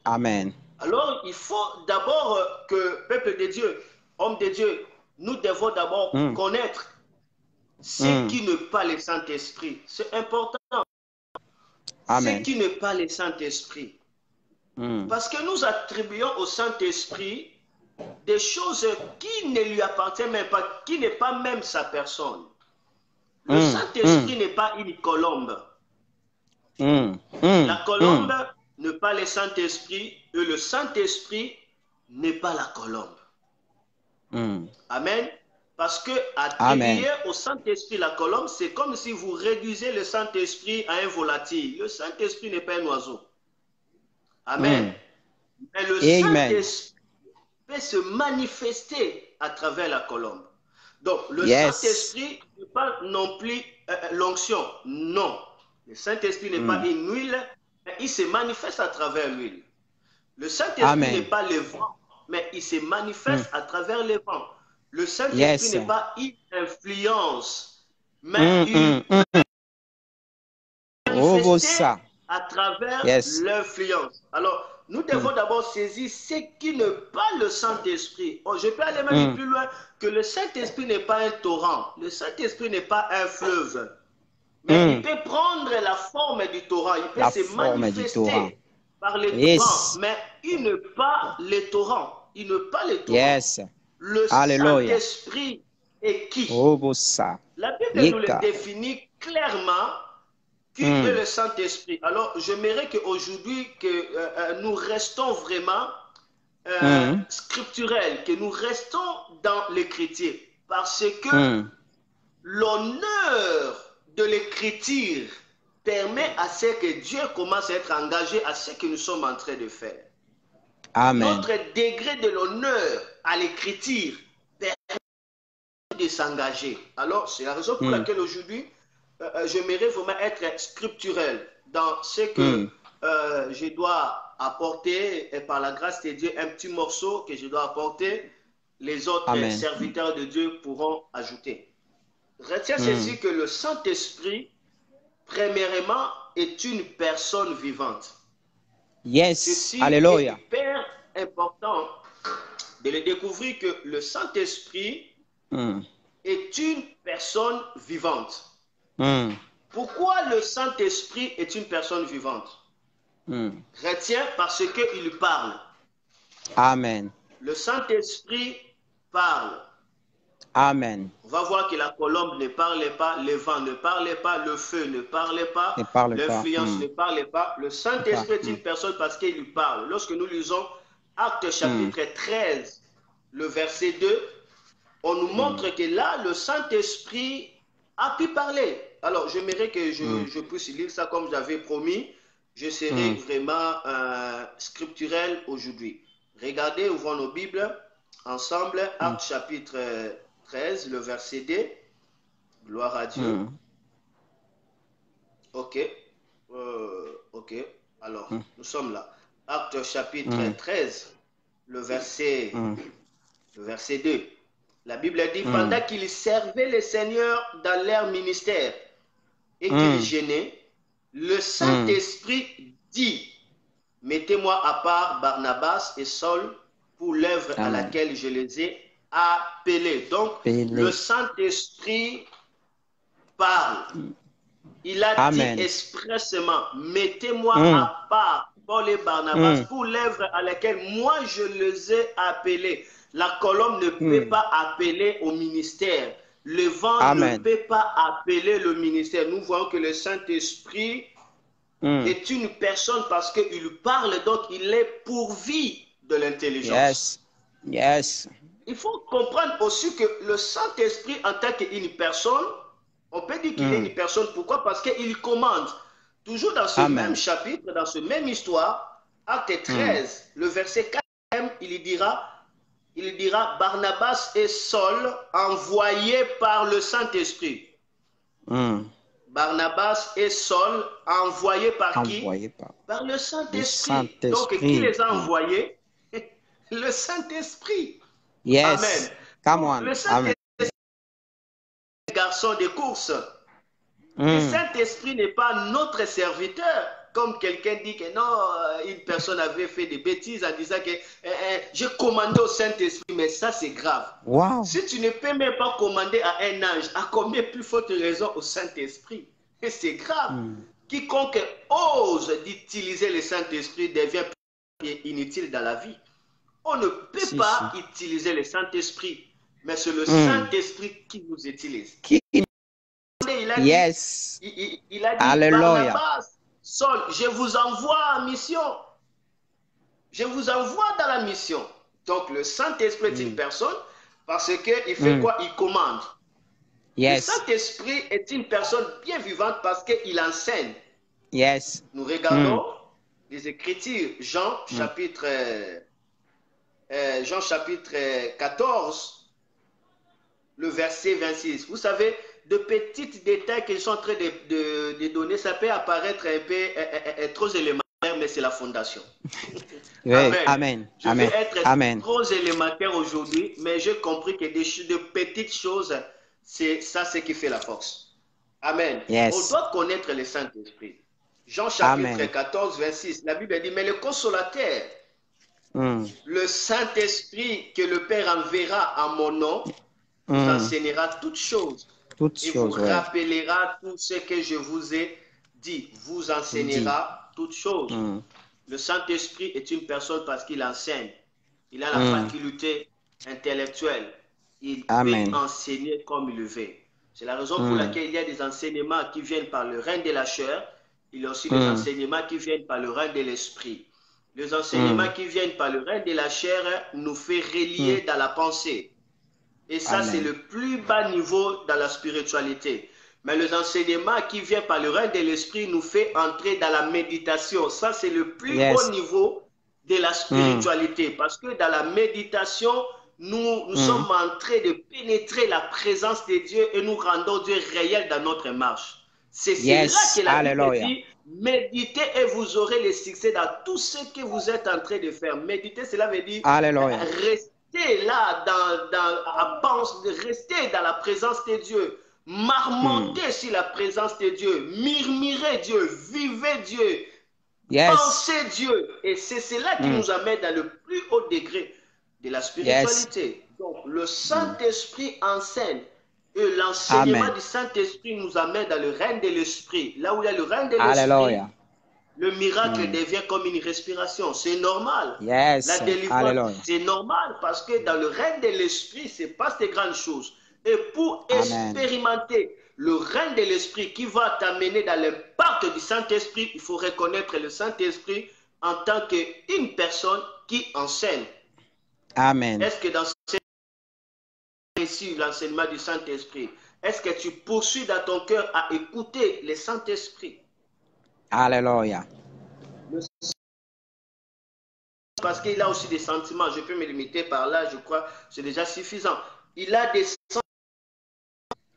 Amen. Alors, il faut d'abord que, peuple de Dieu, homme de Dieu, nous devons d'abord connaître ce qui n'est pas le Saint-Esprit. C'est important. Amen. Ce qui n'est pas le Saint-Esprit. Parce que nous attribuons au Saint-Esprit des choses qui ne lui appartiennent même pas, qui n'est pas même sa personne. Le Saint-Esprit n'est pas une colombe. La colombe n'est pas le Saint-Esprit et le Saint-Esprit n'est pas la colombe. Amen. Parce que attribuer au Saint-Esprit la colombe, c'est comme si vous réduisez le Saint-Esprit à un volatile. Le Saint-Esprit n'est pas un oiseau. Amen. Mais le Saint-Esprit peut se manifester à travers la colombe. Donc, le Saint-Esprit n'est pas non plus l'onction. Non. Le Saint-Esprit n'est pas une huile, mais il se manifeste à travers l'huile. Le Saint-Esprit n'est pas le vent, mais il se manifeste à travers le vent. Le Saint-Esprit n'est pas une influence, mais une manifesté à travers l'influence. Alors, nous devons d'abord saisir ce qui n'est pas le Saint-Esprit. Oh, je peux aller même plus loin que le Saint-Esprit n'est pas un torrent. Le Saint-Esprit n'est pas un fleuve. Mais il peut prendre la forme du torrent. Il peut se manifester par les torrents. Mais il n'est pas le torrent. Il n'est pas le torrent. Le Saint-Esprit est qui? La Bible nous le définit clairement. Qui est le Saint-Esprit? Alors, j'aimerais qu'aujourd'hui, que nous restons vraiment scripturels, que nous restons dans l'écriture. Parce que l'honneur de l'écriture permet à ce que Dieu commence à être engagé à ce que nous sommes en train de faire. Amen. Notre degré de l'honneur à l'écriture permet de s'engager. Alors, c'est la raison pour laquelle aujourd'hui, j'aimerais vraiment être scripturel dans ce que je dois apporter, et par la grâce de Dieu, un petit morceau que je dois apporter, les autres serviteurs de Dieu pourront ajouter. Retiens ceci que le Saint-Esprit, premièrement, est une personne vivante. Ceci est hyper important de le découvrir que le Saint-Esprit est une personne vivante. Pourquoi le Saint-Esprit est une personne vivante? Retiens parce qu'il parle. Amen. Le Saint-Esprit parle. Amen. On va voir que la colombe ne parlait pas, le vent ne parlait pas, le feu ne parlait pas, l'influence ne parlait pas. Le Saint-Esprit est une personne parce qu'il parle. Lorsque nous lisons Actes chapitre 13, le verset 2, on nous montre que là, le Saint-Esprit a pu parler. Alors, j'aimerais que je puisse lire ça comme j'avais promis. Je serai vraiment scripturel aujourd'hui. Regardez, ouvrons nos Bibles ensemble. Actes chapitre 13, le verset 2. Gloire à Dieu. Ok. Ok. Alors, nous sommes là. Actes chapitre 13, le verset 2. La Bible dit, pendant qu'ils servaient le Seigneur dans leur ministère et qu'ils gênaient, le Saint-Esprit dit, mettez-moi à part Barnabas et Saul pour l'œuvre à laquelle je les ai appelés. Donc, le Saint-Esprit parle. Il a dit expressément, mettez-moi à part Paul et Barnabas pour l'œuvre à laquelle moi je les ai appelés. La colombe ne peut pas appeler au ministère. Le vent ne peut pas appeler le ministère. Nous voyons que le Saint-Esprit est une personne parce qu'il parle, donc il est pourvu de l'intelligence. Yes. Il faut comprendre aussi que le Saint-Esprit en tant qu'une personne, on peut dire qu'il est une personne. Pourquoi? Parce qu'il commande. Toujours dans ce même chapitre, dans ce même histoire, Acte 13, le verset 4, il dira Barnabas et Saul envoyés par le Saint-Esprit. Barnabas et Saul envoyés par qui? Par le Saint-Esprit. Donc, qui les a envoyés? Le Saint-Esprit. Yes. Amen. Le Saint-Esprit est un garçon de course. Le Saint-Esprit n'est pas notre serviteur. Comme quelqu'un dit que non, une personne avait fait des bêtises en disant que j'ai commandé au Saint-Esprit, mais ça c'est grave. Wow. Si tu ne peux même pas commander à un ange, à combien plus forte raison au Saint-Esprit? Et c'est grave. Quiconque ose d'utiliser le Saint-Esprit devient inutile dans la vie. On ne peut pas utiliser le Saint-Esprit, mais c'est le Saint-Esprit qui nous utilise. Il a dit, Barnabas, Saul, je vous envoie en mission. Je vous envoie dans la mission. Donc le Saint-Esprit est une personne parce qu'il fait quoi? Il commande. Le Saint-Esprit est une personne bien vivante parce qu'il enseigne. Nous regardons les Écritures, Jean chapitre 14, le verset 26. Vous savez, de petits détails qu'ils sont en train de donner, ça peut apparaître un peu trop élémentaire, mais c'est la fondation. Amen. Je vais être trop élémentaire aujourd'hui, mais j'ai compris que de petites choses, c'est ça ce qui fait la force. Amen. On doit connaître le Saint-Esprit. Jean chapitre 14, 26, la Bible dit, mais le consolateur, le Saint-Esprit que le Père enverra en mon nom, vous enseignera toutes choses. Et vous rappellera tout ce que je vous ai dit. Vous enseignera toutes choses. Le Saint-Esprit est une personne parce qu'il enseigne. Il a la faculté intellectuelle. Il peut enseigner comme il le veut. C'est la raison pour laquelle il y a des enseignements qui viennent par le règne de la chair. Il y a aussi des enseignements qui viennent par le règne de l'esprit. Les enseignements qui viennent par le règne de la chair nous fait relier dans la pensée. Et ça, c'est le plus bas niveau dans la spiritualité. Mais les enseignements qui viennent par le règne de l'esprit nous fait entrer dans la méditation. Ça, c'est le plus haut niveau de la spiritualité. Parce que dans la méditation, nous sommes en train de pénétrer la présence de Dieu et nous rendons Dieu réel dans notre marche. C'est là que la Bible dit, méditez et vous aurez le succès dans tout ce que vous êtes en train de faire. Méditer, cela veut dire rester là, rester dans la présence de Dieu, marmonter sur la présence de Dieu, murmurer Dieu, vivre Dieu, penser Dieu. Et c'est cela qui nous amène dans le plus haut degré de la spiritualité. Donc, le Saint-Esprit enseigne. Et l'enseignement du Saint-Esprit nous amène dans le règne de l'Esprit. Là où il y a le règne de l'Esprit, le miracle devient comme une respiration. C'est normal. La délivrance, c'est normal parce que dans le règne de l'Esprit, c'est pas ces grandes choses. Et pour expérimenter le règne de l'Esprit qui va t'amener dans l'impact du Saint-Esprit, il faut reconnaître le Saint-Esprit en tant qu'une personne qui enseigne. Amen. Est-ce que dans ici l'enseignement du Saint-Esprit, est-ce que tu poursuis dans ton cœur à écouter le Saint-Esprit? Alléluia. Parce qu'il a aussi des sentiments. Je peux me limiter par là, je crois, c'est déjà suffisant. Il a des sentiments.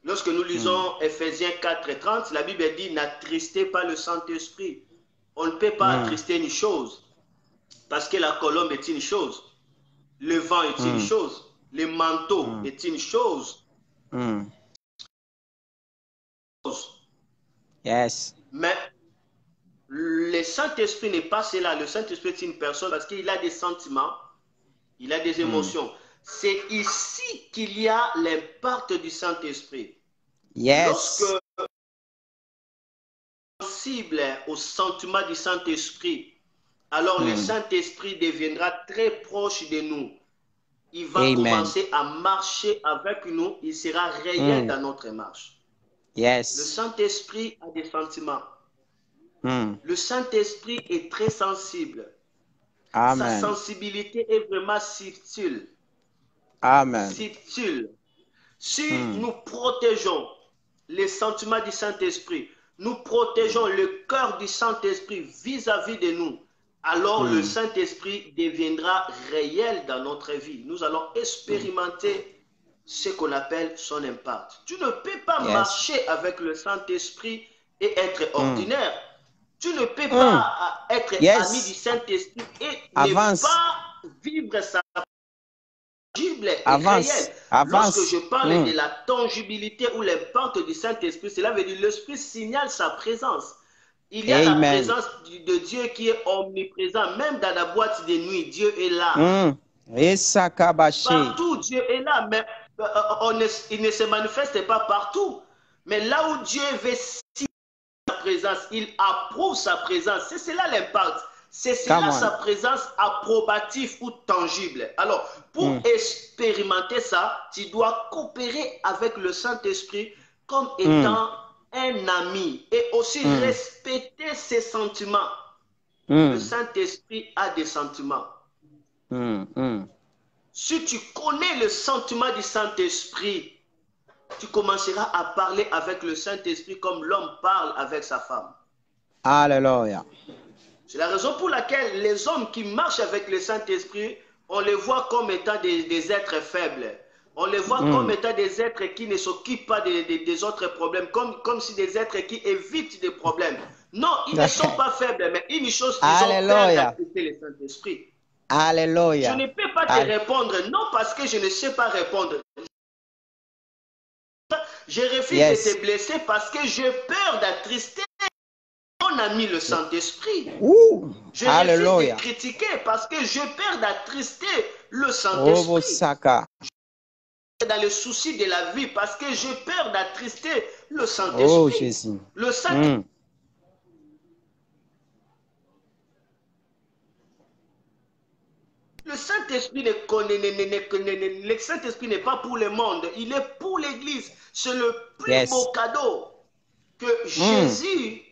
Lorsque nous lisons Ephésiens 4:30, la Bible dit, n'attristez pas le Saint-Esprit. On ne peut pas attrister une chose. Parce que la colombe est une chose. Le vent est une chose. Le manteau est une chose. Mais le Saint-Esprit n'est pas cela. Le Saint-Esprit est une personne parce qu'il a des sentiments, il a des émotions. C'est ici qu'il y a l'impact du Saint-Esprit. Lorsque sensible au sentiment du Saint-Esprit, alors le Saint-Esprit deviendra très proche de nous. Il va commencer à marcher avec nous. Il sera réel dans notre marche. Yes. Le Saint-Esprit a des sentiments. Mm. Le Saint-Esprit est très sensible. Amen. Sa sensibilité est vraiment subtile. Amen. Subtile. Si nous protégeons les sentiments du Saint-Esprit, nous protégeons le cœur du Saint-Esprit vis-à-vis de nous, alors le Saint-Esprit deviendra réel dans notre vie. Nous allons expérimenter ce qu'on appelle son impact. Tu ne peux pas marcher avec le Saint-Esprit et être ordinaire. Tu ne peux pas être ami du Saint-Esprit et ne pas vivre sa tangible et réel. Lorsque je parle de la tangibilité ou l'impact du Saint-Esprit, cela veut dire l'Esprit signale sa présence. Il y a la présence de Dieu qui est omniprésent. Même dans la boîte de nuit, Dieu est là. Partout, Dieu est là. Mais il ne se manifeste pas partout. Mais là où Dieu veut signer sa présence, il approuve sa présence. C'est cela l'impact. C'est cela sa présence approbative ou tangible. Alors, pour expérimenter ça, tu dois coopérer avec le Saint-Esprit comme étant un ami et aussi respecter ses sentiments. Le Saint-Esprit a des sentiments. Si tu connais le sentiment du Saint-Esprit, tu commenceras à parler avec le Saint-Esprit comme l'homme parle avec sa femme. Alléluia. C'est la raison pour laquelle les hommes qui marchent avec le Saint-Esprit, on les voit comme étant des êtres faibles. On les voit comme étant des êtres qui ne s'occupent pas des autres problèmes, comme si des êtres qui évitent des problèmes. Non, ils ne sont pas faibles, mais une chose, ils ont peur d'accepter le Saint-Esprit. Alléluia. Je ne peux pas te répondre, non parce que je ne sais pas répondre. Je refuse de te blesser parce que j'ai peur d'attrister mon ami le Saint-Esprit. Je refuse de critiquer parce que j'ai peur d'attrister le Saint-Esprit. Dans le souci de la vie parce que j'ai peur d'attrister le Saint-Esprit. Le Saint-Esprit. Le Saint-Esprit le Saint-Esprit n'est pas pour le monde, il est pour l'Église. C'est le plus beau cadeau que Jésus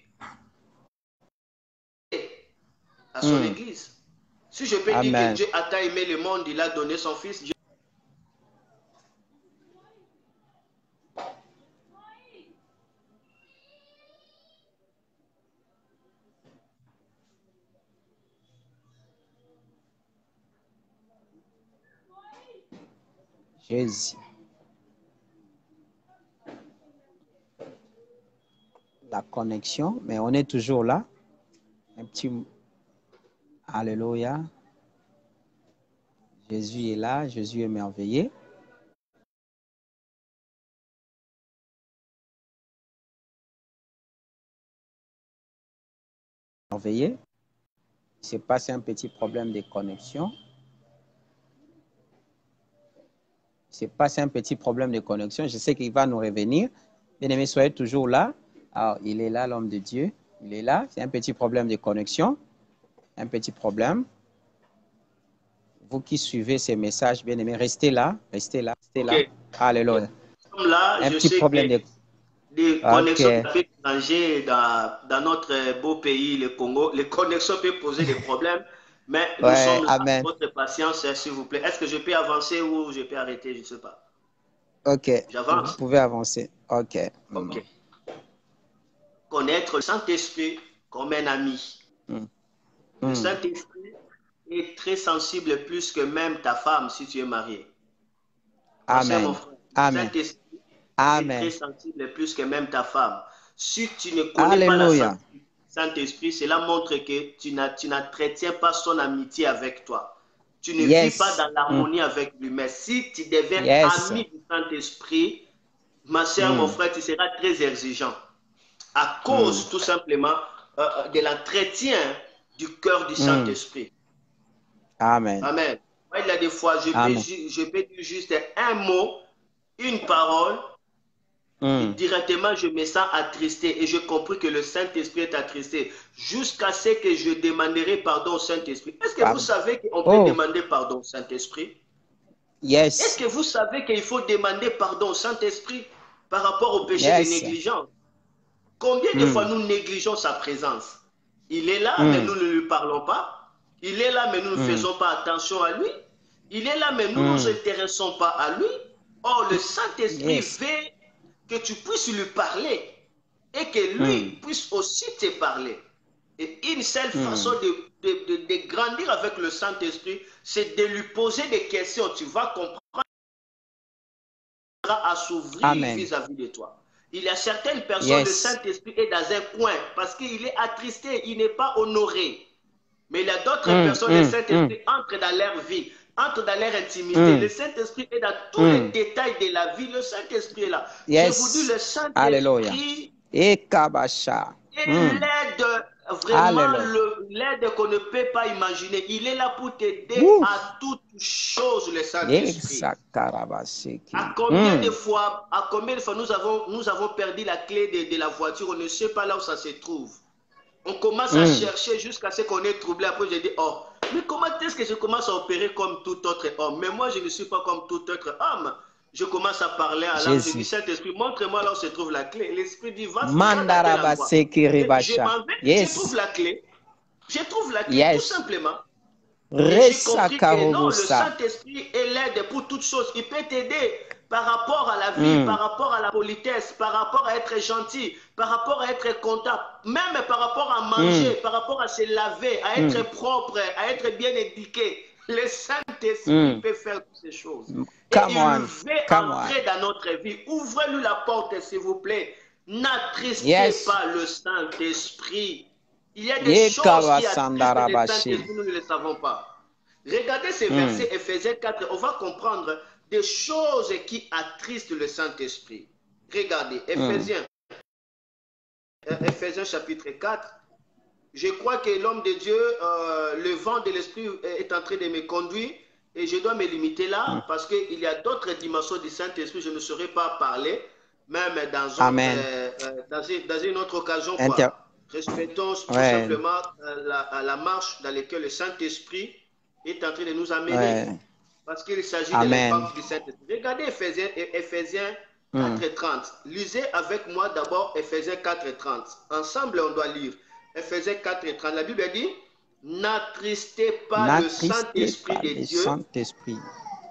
a à son Église. Si je peux dire que Dieu a tant aimé le monde, il a donné son Fils. Jésus. La connexion, mais on est toujours là. Un petit... Alléluia. Jésus est là, Jésus est merveilleux. Merveilleux. Il se passe un petit problème de connexion. C'est pas un petit problème de connexion. Je sais qu'il va nous revenir. Bien-aimés, soyez toujours là. Alors, il est là, l'homme de Dieu. Il est là. C'est un petit problème de connexion. Un petit problème. Vous qui suivez ces messages, bien-aimés, restez là. Restez là. Restez là. Alléluia. Là, un petit problème de connexions peuvent changer dans notre beau pays, le Congo. Les connexions peuvent poser des problèmes. Mais nous sommes là, votre patience, s'il vous plaît. Est-ce que je peux avancer ou je peux arrêter? Je ne sais pas. Ok. J'avance. Vous pouvez avancer. Ok. Ok. Connaître le Saint-Esprit comme un ami. Le Saint-Esprit est très sensible plus que même ta femme si tu es marié. Amen. Mon frère. Amen. Le Saint-Esprit Amen. est très sensible plus que même ta femme. Si tu ne connais pas la Saint-Esprit, cela montre que tu n'entretiens pas son amitié avec toi. Tu ne vis pas dans l'harmonie avec lui. Mais si tu deviens ami du Saint-Esprit, ma soeur, mon frère, tu seras très exigeant. À cause, tout simplement, de l'entretien du cœur du Saint-Esprit. Amen. Amen. Il y a des fois, je peux dire juste un mot, une parole, Et directement, je me sens attristé et je compris que le Saint-Esprit est attristé jusqu'à ce que je demanderai pardon au Saint-Esprit. Est-ce que vous savez qu'on peut demander pardon au Saint-Esprit? Yes. Est-ce que vous savez qu'il faut demander pardon au Saint-Esprit par rapport au péché de négligence? Combien de fois nous négligeons sa présence? Il est là, mais nous ne lui parlons pas. Il est là, mais nous ne faisons pas attention à lui. Il est là, mais nous ne nous intéressons pas à lui. Or, le Saint-Esprit veut que tu puisses lui parler et que lui puisse aussi te parler. Et une seule façon de grandir avec le Saint-Esprit, c'est de lui poser des questions. Tu vas comprendre à s'ouvrir vis-à-vis de toi. Il y a certaines personnes, le Saint-Esprit est dans un coin parce qu'il est attristé, il n'est pas honoré. Mais il y a d'autres personnes, le Saint-Esprit entre dans leur vie, entre dans leur intimité. Le Saint-Esprit est dans tous les détails de la vie. Le Saint-Esprit est là. Je vous dis, le Saint-Esprit l'aide, vraiment l'aide qu'on ne peut pas imaginer. Il est là pour t'aider à toutes choses, le Saint-Esprit. À combien de fois nous avons perdu la clé de la voiture, on ne sait pas là où ça se trouve. On commence à chercher jusqu'à ce qu'on est troublé. Après, je dis, oh, mais comment est-ce que je commence à opérer comme tout autre homme? Mais moi, je ne suis pas comme tout autre homme. Je commence à parler à l'âme. Je dis, Saint-Esprit, montre-moi là où se trouve la clé. L'Esprit dit, va, je m'en vais, je trouve la clé. Je trouve la clé, tout simplement. Et j'ai compris que non, le Saint-Esprit est l'aide pour toutes choses. Il peut t'aider par rapport à la vie, par rapport à la politesse, par rapport à être gentil, par rapport à être content, même par rapport à manger, par rapport à se laver, à être propre, à être bien éduqué. Le Saint-Esprit peut faire toutes ces choses. Et il veut entrer dans notre vie. Ouvrez-lui la porte, s'il vous plaît. N'attristez pas le Saint-Esprit. Il y a des choses qui attristent le Saint-Esprit, nous ne le savons pas. Regardez ces versets, Ephésiens 4, on va comprendre des choses qui attristent le Saint-Esprit. Regardez, Ephésiens chapitre 4. Je crois que l'homme de Dieu, le vent de l'Esprit est en train de me conduire et je dois me limiter là parce qu'il y a d'autres dimensions du Saint-Esprit, je ne saurais pas parler, même dans une autre occasion. Respectons tout simplement la marche dans laquelle le Saint-Esprit est en train de nous amener parce qu'il s'agit de l'impact du Saint-Esprit. Regardez Ephésiens 4:30. Lisez avec moi d'abord Ephésiens 4:30. Ensemble, on doit lire. Ephésiens 4:30, la Bible dit, n'attristez pas le Saint-Esprit de Dieu,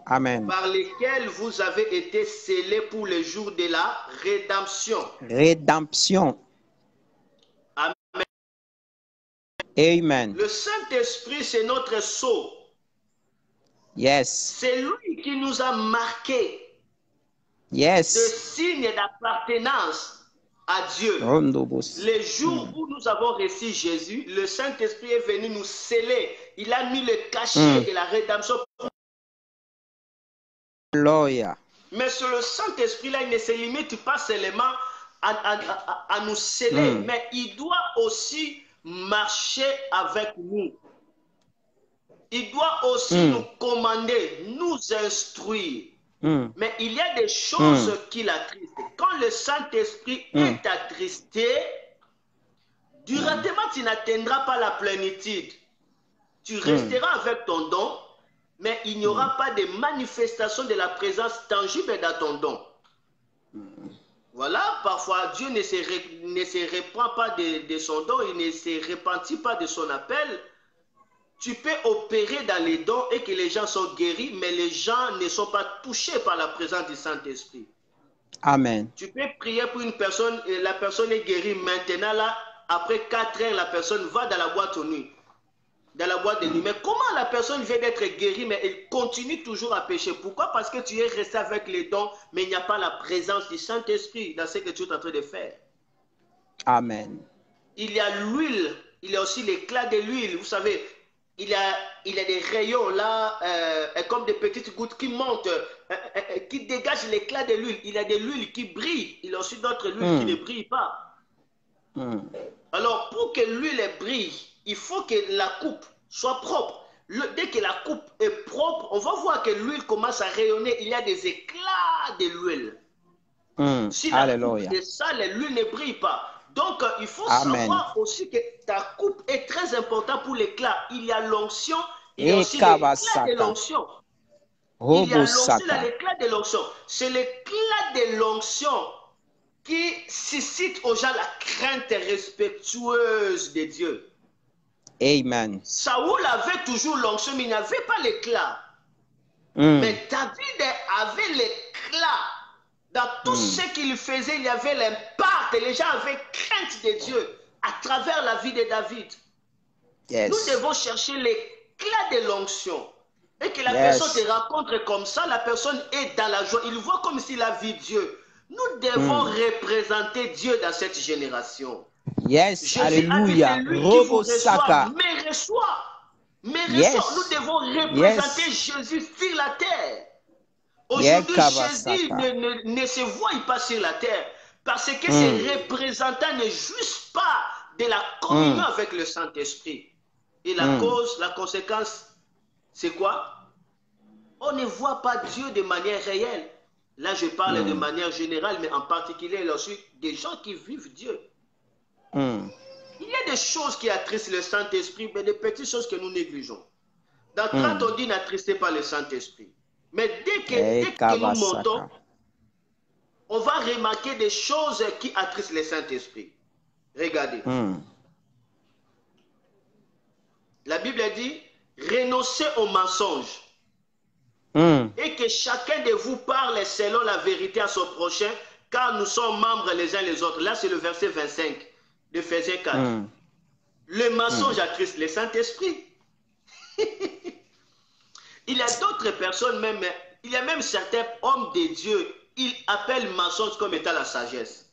Amen. Par lequel vous avez été scellés pour le jour de la rédemption. Rédemption. Amen. Amen. Le Saint-Esprit, c'est notre sceau. Yes. C'est lui qui nous a marqués. Yes. De signes d'appartenance à Dieu. Les jours où nous avons reçu Jésus, le Saint-Esprit est venu nous sceller. Il a mis le cachet de la rédemption. Alléluia. Mais sur le Saint-Esprit-là, il ne se limite pas seulement à nous sceller, mais il doit aussi marcher avec nous. Il doit aussi nous commander, nous instruire. Mais il y a des choses qui l'attristent. Quand le Saint-Esprit est attristé, directement tu n'atteindras pas la plénitude. Tu resteras avec ton don, mais il n'y aura pas de manifestation de la présence tangible dans ton don. Voilà, parfois Dieu ne se reprend pas de son don, il ne se repentit pas de son appel. Tu peux opérer dans les dons et que les gens sont guéris, mais les gens ne sont pas touchés par la présence du Saint-Esprit. Amen. Tu peux prier pour une personne et la personne est guérie. Maintenant, là, après 4 heures, la personne va dans la boîte de nuit. Dans la boîte de nuit. Mais comment la personne vient d'être guérie, mais elle continue toujours à pécher? Pourquoi? Parce que tu es resté avec les dons, mais il n'y a pas la présence du Saint-Esprit dans ce que tu es en train de faire. Amen. Il y a l'huile, il y a aussi l'éclat de l'huile. Vous savez, il y a des rayons là, comme des petites gouttes qui montent, qui dégagent l'éclat de l'huile. Il y a de l'huile qui brille. Il y a aussi d'autres huiles qui ne brillent pas. Alors, pour que l'huile brille, il faut que la coupe soit propre. Dès que la coupe est propre, on va voir que l'huile commence à rayonner. Il y a des éclats de l'huile. Si la coupe Alléluia. est sale, l'huile ne brille pas. Donc, il faut Amen. savoir aussi que ta coupe est très importante pour l'éclat. Il y a l'onction, il y Et a aussi l'éclat de kabasaka. l'onction. Il y a l'onction, Robosaka. l'éclat de l'onction. C'est l'éclat de l'onction qui suscite aux gens la crainte respectueuse de Dieu. Amen. Saoul avait toujours l'onction, mais il n'avait pas l'éclat. Mais David avait l'éclat. Dans tout ce qu'il faisait, il y avait l'impact. Les gens avaient crainte de Dieu à travers la vie de David. Yes. Nous devons chercher l'éclat de l'onction. Et que la Yes. personne te rencontre comme ça, la personne est dans la joie. Il voit comme s'il a vu Dieu. Nous devons représenter Dieu dans cette génération. Yes. Jésus a dit, Alléluia. celui qui vous Robosaka. reçoit, me reçoit. Me Yes. reçoit. Nous devons représenter Jésus sur la terre. Aujourd'hui, Kabasaka. Jésus ne se voit pas sur la terre parce que ses représentants ne jouissent pas de la communion avec le Saint-Esprit. Et la cause, la conséquence, c'est quoi? On ne voit pas Dieu de manière réelle. Là, je parle de manière générale, mais en particulier aussi des gens qui vivent Dieu. Il y a des choses qui attristent le Saint-Esprit, mais des petites choses que nous négligeons. Dans 30, on dit n'attristez pas le Saint-Esprit. Mais dès que nous montons, on va remarquer des choses qui attristent le Saint-Esprit. Regardez. La Bible dit, renoncez au mensonge. Et que chacun de vous parle selon la vérité à son prochain, car nous sommes membres les uns les autres. Là, c'est le verset 25 d'Éphésiens 4. Le mensonge attriste le Saint-Esprit. Il y a d'autres personnes, même, il y a même certains hommes de Dieu, ils appellent mensonge comme étant la sagesse.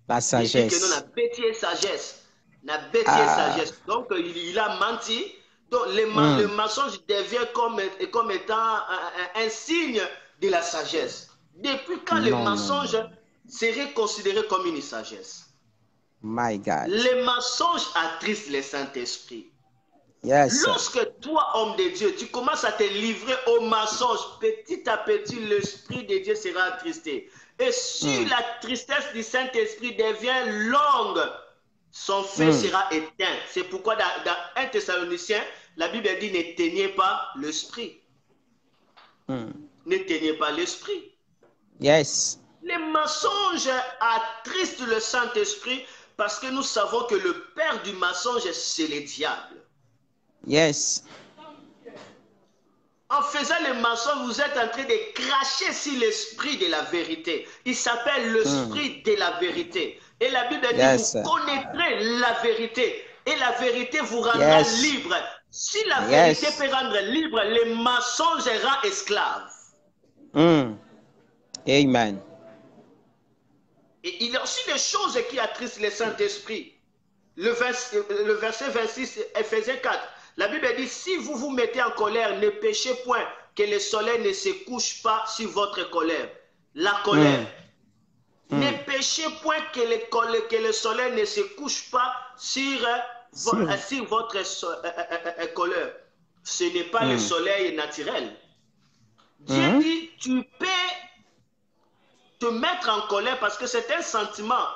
La sagesse. Ils disent que nous, la bêtise sagesse. La bêtise sagesse. Donc, il a menti. Donc, le mensonge devient comme étant un signe de la sagesse. Depuis quand le mensonge serait considéré comme une sagesse? My God. Le mensonge attriste le Saint-Esprit. Yes. Lorsque toi, homme de Dieu, tu commences à te livrer au mensonge, petit à petit, l'Esprit de Dieu sera attristé. Et si la tristesse du Saint-Esprit devient longue, son feu sera éteint. C'est pourquoi dans 1 Thessaloniciens, la Bible dit n'éteignez pas l'Esprit. N'éteignez pas l'Esprit. Yes. Les mensonges attristent le Saint-Esprit parce que nous savons que le père du mensonge, c'est le diable. Yes. En faisant le mensonge, vous êtes en train de cracher sur l'esprit de la vérité. Il s'appelle l'esprit de la vérité. Et la Bible dit, vous connaîtrez la vérité. Et la vérité vous rendra libre. Si la vérité peut rendre libre, le mensonge rend esclave. Amen. Et il y a aussi des choses qui attristent le Saint-Esprit. Le verset 26, Éphésiens 4. La Bible dit, si vous vous mettez en colère, ne péchez point, que le soleil ne se couche pas sur votre colère. La colère. Ne péchez point que le soleil ne se couche pas sur votre colère. Ce n'est pas le soleil naturel. Dieu dit, tu peux te mettre en colère parce que c'est un sentiment.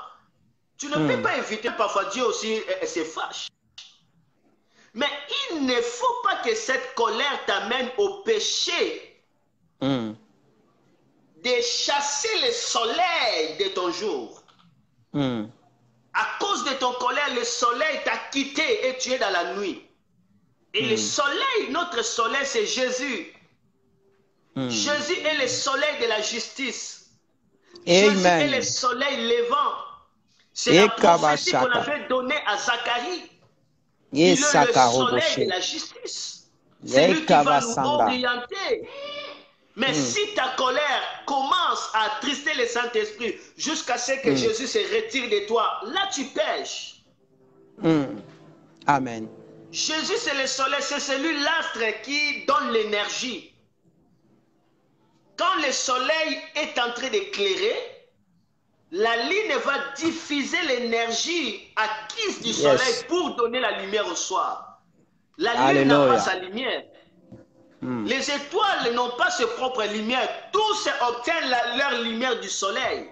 Tu ne peux pas éviter, parfois Dieu aussi se fâche. Mais il ne faut pas que cette colère t'amène au péché de chasser le soleil de ton jour. À cause de ton colère, le soleil t'a quitté et tu es dans la nuit. Et le soleil, notre soleil, c'est Jésus. Jésus est le soleil de la justice. Jésus est le soleil levant. C'est la prophétie qu'on avait donnée à Zacharie. Il est le soleil de la justice. C'est lui qui va nous orienter. Mais si ta colère commence à attrister le Saint-Esprit jusqu'à ce que Jésus se retire de toi, là tu pêches. Amen. Jésus c'est le soleil, c'est celui l'astre qui donne l'énergie. Quand le soleil est en train d'éclairer, la lune va diffuser l'énergie acquise du soleil pour donner la lumière au soir. La lune n'a pas sa lumière. Les étoiles n'ont pas sa propre lumière. Tous obtiennent leur lumière du soleil.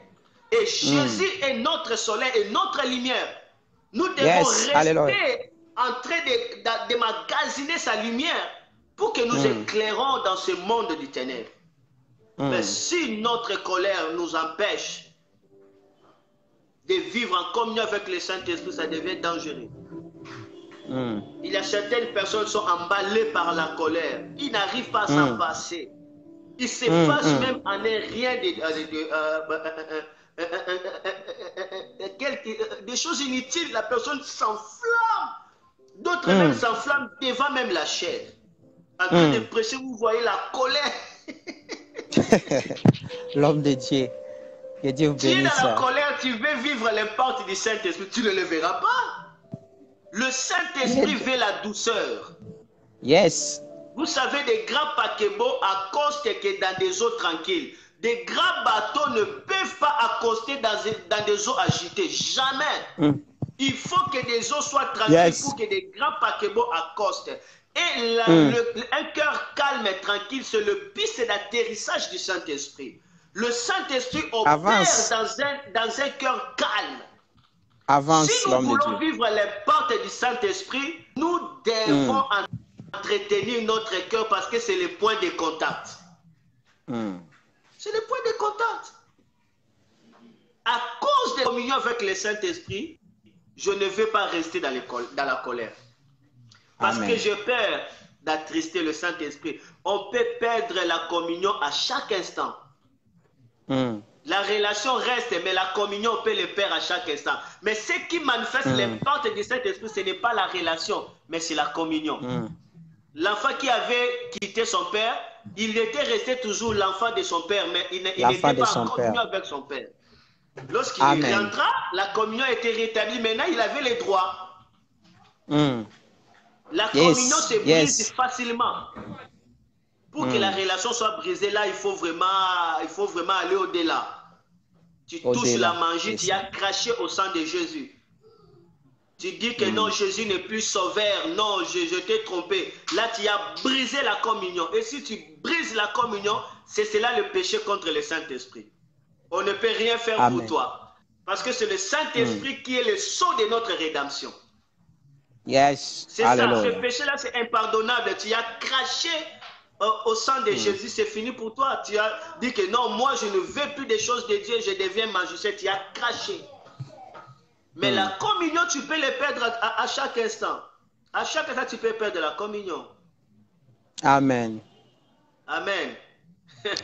Et Jésus est notre soleil et notre lumière. Nous devons Yes, alléluia. rester en train de magasiner sa lumière pour que nous éclairons dans ce monde du ténèbres. Mais si notre colère nous empêche de vivre en communion avec le Saint-Esprit, ça devient dangereux. Il y a certaines personnes qui sont emballées par la colère. Ils n'arrivent pas à s'en passer. Ils se fâchent même en rien des choses inutiles. La personne s'enflamme. D'autres même s'enflamment devant même la chair. En train de prêcher, vous voyez la colère. L'homme de Dieu. Que Dieu vous Tu es bénisse. dans la colère, tu veux vivre les portes du Saint-Esprit, tu ne le verras pas. Le Saint-Esprit veut la douceur. Yes. Vous savez, des grands paquebots accostent que dans des eaux tranquilles. Des grands bateaux ne peuvent pas accoster dans des eaux agitées. Jamais. Il faut que des eaux soient tranquilles pour que des grands paquebots accostent. Et un cœur calme et tranquille, c'est le piste d'atterrissage du Saint-Esprit. Le Saint-Esprit opère dans un cœur calme. Avance, si nous l'homme de voulons Dieu. vivre les portes du Saint-Esprit, nous devons entretenir notre cœur parce que c'est le point de contact. C'est le point de contact. À cause de la communion avec le Saint-Esprit, je ne veux pas rester dans la colère. Parce que j'ai peur d'attrister le Saint-Esprit. On peut perdre la communion à chaque instant. La relation reste, mais la communion, on peut le perdre à chaque instant. Mais ce qui manifeste les portes du Saint-Esprit, ce n'est pas la relation, mais c'est la communion. L'enfant qui avait quitté son père, il était resté toujours l'enfant de son père, mais il n'était pas en communion avec son père. Lorsqu'il rentra, la communion était rétablie. Maintenant, il avait les droits. La communion se brise facilement. Pour que la relation soit brisée, là, il faut vraiment aller au-delà. Tu touches la manger, tu as craché au sang de Jésus. Tu dis que non, Jésus n'est plus sauveur. Non, je t'ai trompé. Là, tu as brisé la communion. Et si tu brises la communion, c'est cela le péché contre le Saint-Esprit. On ne peut rien faire pour toi. Parce que c'est le Saint-Esprit qui est le sceau de notre rédemption. Yes. C'est ça, ce péché-là, c'est impardonnable. Tu as craché au sang de Jésus, c'est fini pour toi. Tu as dit que non, moi, je ne veux plus des choses de Dieu, je deviens magicien. Tu as craché. Mais la communion, tu peux le perdre à chaque instant. À chaque instant, tu peux perdre la communion. Amen. Amen.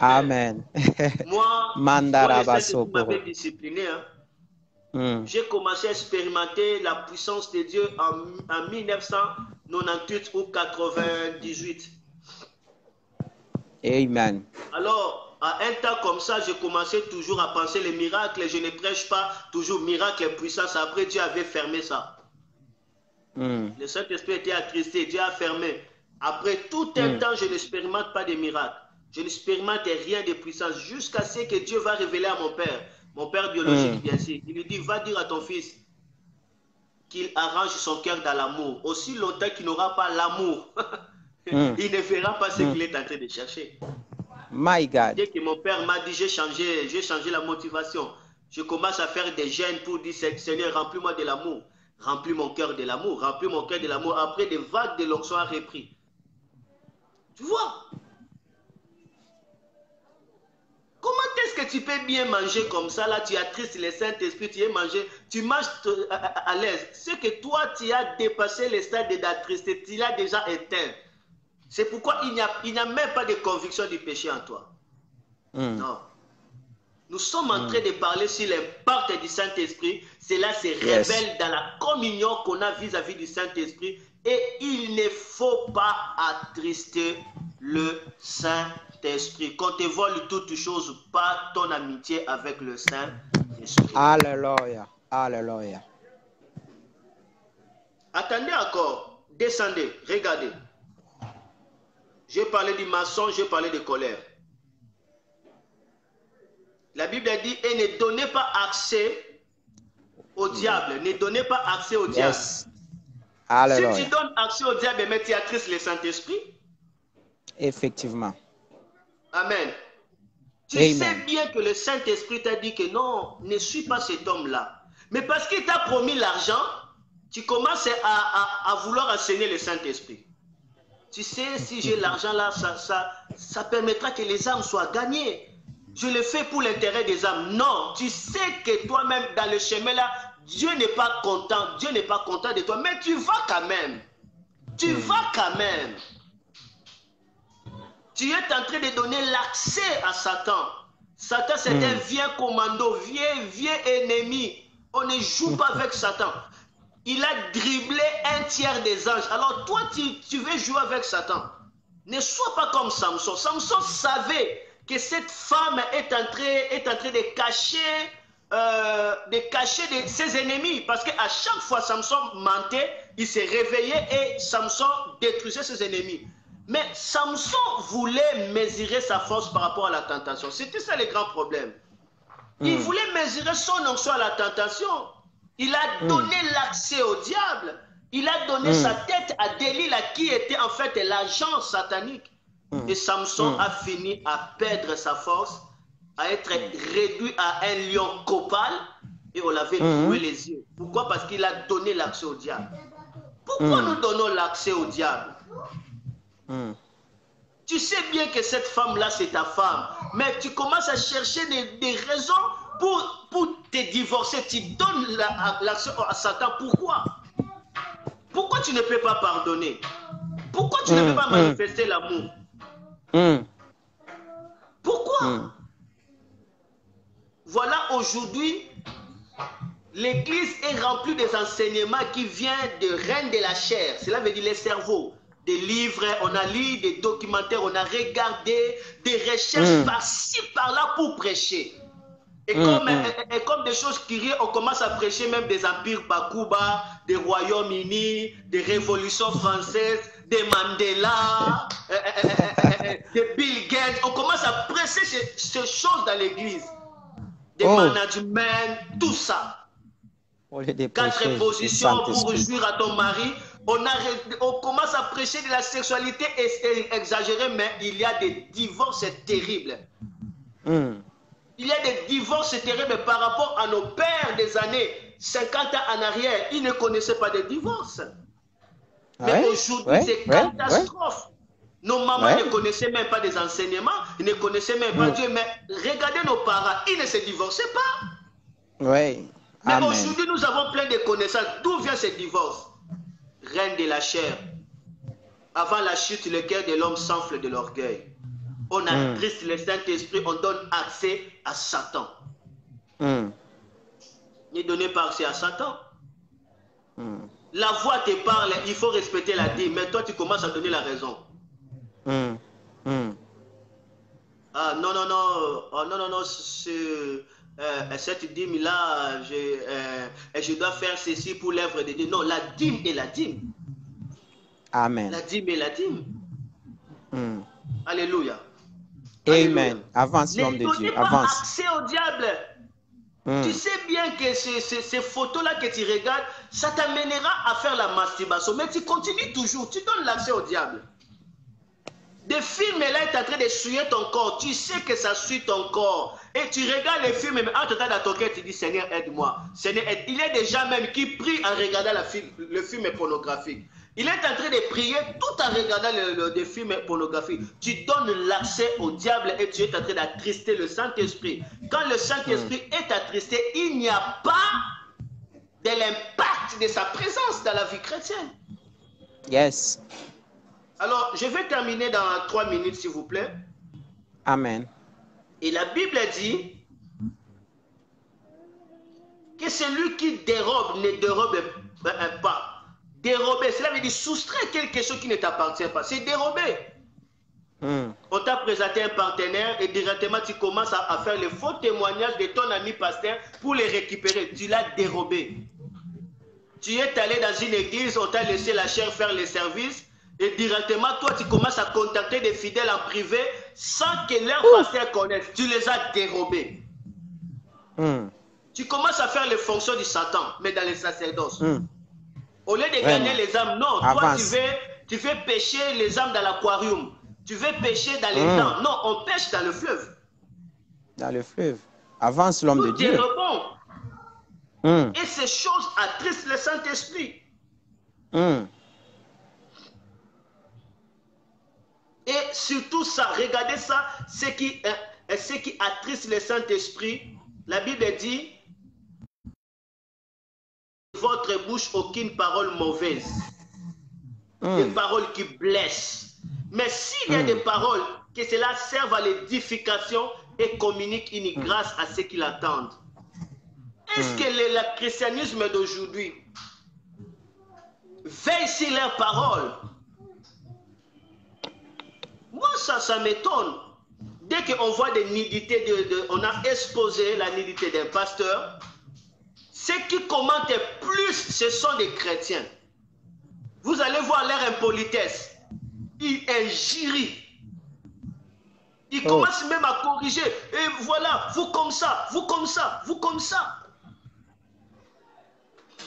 Amen. Moi, Mandarabaso vous m'avez discipliné. J'ai commencé à expérimenter la puissance de Dieu en 1998 ou 98. Amen. Alors, à un temps comme ça, j'ai commencé toujours à penser les miracles. Je ne prêche pas toujours miracle et puissance. Après, Dieu avait fermé ça. Le Saint-Esprit était attristé. Dieu a fermé. Après tout un temps, je n'expérimente pas de miracles. Je n'expérimente rien de puissance jusqu'à ce que Dieu va révéler à mon père biologique, bien sûr. Il lui dit, va dire à ton fils qu'il arrange son cœur dans l'amour. Aussi longtemps qu'il n'aura pas l'amour, il ne verra pas ce qu'il est en train de chercher. My God. Dès que mon père m'a dit, j'ai changé la motivation. Je commence à faire des jeûnes pour dire, Seigneur, remplis-moi de l'amour. Remplis mon cœur de l'amour. Remplis mon cœur de l'amour. Après, des vagues de l'onction ont repris. Tu vois? Comment est-ce que tu peux bien manger comme ça? Là, tu attristes le Saint-Esprit, tu manges à l'aise. C'est que toi, tu as dépassé le stade d'attrister, tu l'as déjà éteint. C'est pourquoi il n'y a même pas de conviction du péché en toi. Non. Nous sommes en train de parler sur les portes du Saint-Esprit. Cela se révèle dans la communion qu'on a vis-à-vis du Saint-Esprit. Et il ne faut pas attrister le Saint-Esprit. Qu'on te vole toute chose, pas ton amitié avec le Saint-Esprit. Alléluia. Alléluia. Attendez encore. Descendez. Regardez. J'ai parlé du mensonge, j'ai parlé de colère. La Bible a dit, et ne donnez pas accès au diable. Ne donnez pas accès au diable. Alléluia. Si tu donnes accès au diable, mais tu attristes le Saint-Esprit. Effectivement. Amen. Tu sais bien que le Saint-Esprit t'a dit que non, ne suis pas cet homme-là. Mais parce qu'il t'a promis l'argent, tu commences à vouloir enseigner le Saint-Esprit. Tu sais, si j'ai l'argent là, ça permettra que les âmes soient gagnées. Je le fais pour l'intérêt des âmes. Non, tu sais que toi-même, dans le chemin là, Dieu n'est pas content. Dieu n'est pas content de toi, mais tu vas quand même. Tu vas quand même. Tu es en train de donner l'accès à Satan. Satan, c'est un vieux commando, vieux ennemi. On ne joue pas avec Satan. Il a dribblé un tiers des anges. Alors toi, tu veux jouer avec Satan. Ne sois pas comme Samson. Samson savait que cette femme est en train de cacher ses ennemis. Parce qu'à chaque fois Samson mentait, il se réveillait et Samson détruisait ses ennemis. Mais Samson voulait mesurer sa force par rapport à la tentation. C'était ça le grand problème. Il voulait mesurer son onction à la tentation. Il a donné l'accès au diable. Il a donné sa tête à Delilah qui était en fait l'agent satanique. Et Samson a fini à perdre sa force, à être réduit à un lion copal et on l'avait trouvé les yeux. Pourquoi? Parce qu'il a donné l'accès au diable. Pourquoi nous donnons l'accès au diable? Tu sais bien que cette femme-là, c'est ta femme, mais tu commences à chercher des raisons pour te divorcer. Tu donnes l'accès à Satan. Pourquoi? Pourquoi tu ne peux pas pardonner? Pourquoi tu ne peux pas manifester l'amour? Pourquoi? Voilà, aujourd'hui, l'Église est remplie des enseignements qui viennent de reine de la chair. Cela veut dire les cerveaux. Des livres, on a lu des documentaires, on a regardé des recherches par-ci, par-là pour prêcher. Et comme des choses curieuses, on commence à prêcher même des empires Bakuba, des Royaumes-Unis, des révolutions françaises, des Mandela, des Bill Gates. On commence à prêcher ces choses dans l'église. Des managements, tout ça. 4 positions pour réjouir à ton mari. On commence à prêcher de la sexualité exagérée, mais il y a des divorces terribles. Il y a des divorces terribles par rapport à nos pères des années 50 ans en arrière. Ils ne connaissaient pas de divorce. Mais aujourd'hui, c'est catastrophe. Nos mamans ne connaissaient même pas des enseignements, ils ne connaissaient même pas Dieu. Mais regardez nos parents, ils ne se divorçaient pas. Mais aujourd'hui, nous avons plein de connaissances. D'où vient ce divorce? Reine de la chair. Avant la chute, le cœur de l'homme s'enfle de l'orgueil. On attriste le Saint-Esprit, on donne accès à Satan. Ne donnez pas accès à Satan. La voix te parle, il faut respecter la dîme, mais toi tu commences à donner la raison. Ah non, non, non, oh, non, non, non, cette dîme-là, je dois faire ceci pour l'œuvre de Dieu. Non, la dîme est la dîme. Amen. La dîme est la dîme. Alléluia. Amen. Avance, l'homme de Dieu. Avance. Accès au diable. Tu sais bien que ces photos-là que tu regardes, ça t'amènera à faire la masturbation. Mais tu continues toujours. Tu donnes l'accès au diable. Des films là est en train de souiller ton corps. Tu sais que ça suit ton corps. Et tu regardes les films, mais en tout cas dans ton cœur, tu dis Seigneur, aide-moi. Seigneur, aide. Il y a des gens même qui prient en regardant le film pornographique. Il est en train de prier tout en regardant des films pornographiques. Tu donnes l'accès au diable et tu es en train d'attrister le Saint-Esprit. Quand le Saint-Esprit est attristé, il n'y a pas de l'impact de sa présence dans la vie chrétienne. Yes. Alors, je vais terminer dans 3 minutes, s'il vous plaît. Amen. Et la Bible dit que celui qui dérobe ne dérobe pas. Dérober, cela veut dire soustraire quelque chose qui ne t'appartient pas. C'est dérober. On t'a présenté un partenaire et directement tu commences à faire le faux témoignage de ton ami pasteur pour les récupérer. Tu l'as dérobé. Tu es allé dans une église, on t'a laissé la chair faire les services et directement toi tu commences à contacter des fidèles en privé sans que leur pasteur connaisse. Tu les as dérobés. Tu commences à faire les fonctions du Satan, mais dans les sacerdoces. Au lieu de gagner les âmes, non, toi tu veux pêcher les âmes dans l'aquarium. Tu veux pêcher dans les dents. Non, on pêche dans le fleuve. Dans le fleuve. Avance l'homme de Tout est Dieu. rebond. Hum, Et ces choses attristent le Saint-Esprit. hum. Et surtout ça, regardez ça, ce qui attriste le Saint-Esprit, la Bible dit, votre bouche aucune parole mauvaise, des paroles qui blessent. Mais s'il y a des paroles que cela serve à l'édification et communique une grâce à ceux qui l'attendent. Est-ce que le christianisme d'aujourd'hui veille sur leurs paroles? Moi, ça m'étonne. Dès qu'on voit des nudités, on a exposé la nudité d'un pasteur, ceux qui commentent plus, ce sont des chrétiens. Vous allez voir leur impolitesse. Ils injurient. Ils commencent même à corriger. Et voilà, vous comme ça, vous comme ça, vous comme ça.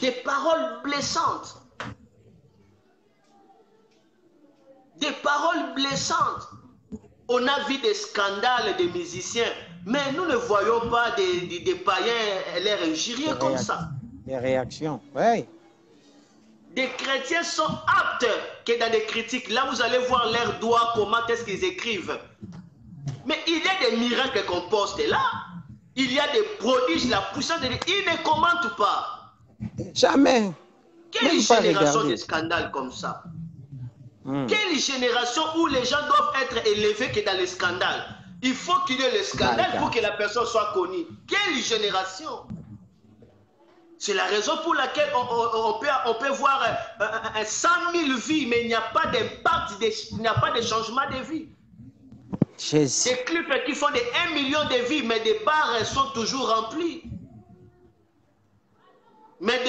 Des paroles blessantes. Des paroles blessantes. On a vu des scandales des musiciens, mais nous ne voyons pas des païens leur injurier comme ça. Des réactions, oui. Des chrétiens sont aptes que dans des critiques. Là, vous allez voir leurs doigts, comment est-ce qu'ils écrivent. Mais il y a des miracles qu'on poste là. Il y a des prodiges, la puissance de Dieu. Ils ne commentent pas. Jamais. Quelle génération de scandales comme ça? Quelle génération où les gens doivent être élevés que dans les scandales? Il faut qu'il y ait le scandale pour que la personne soit connue. Quelle génération? C'est la raison pour laquelle on peut voir 100 000 vies, mais il n'y a pas d'impact, il n'y a pas de changement de vie. Jésus. Des clubs qui font des 1 million de vies, mais des bars sont toujours remplis. Mais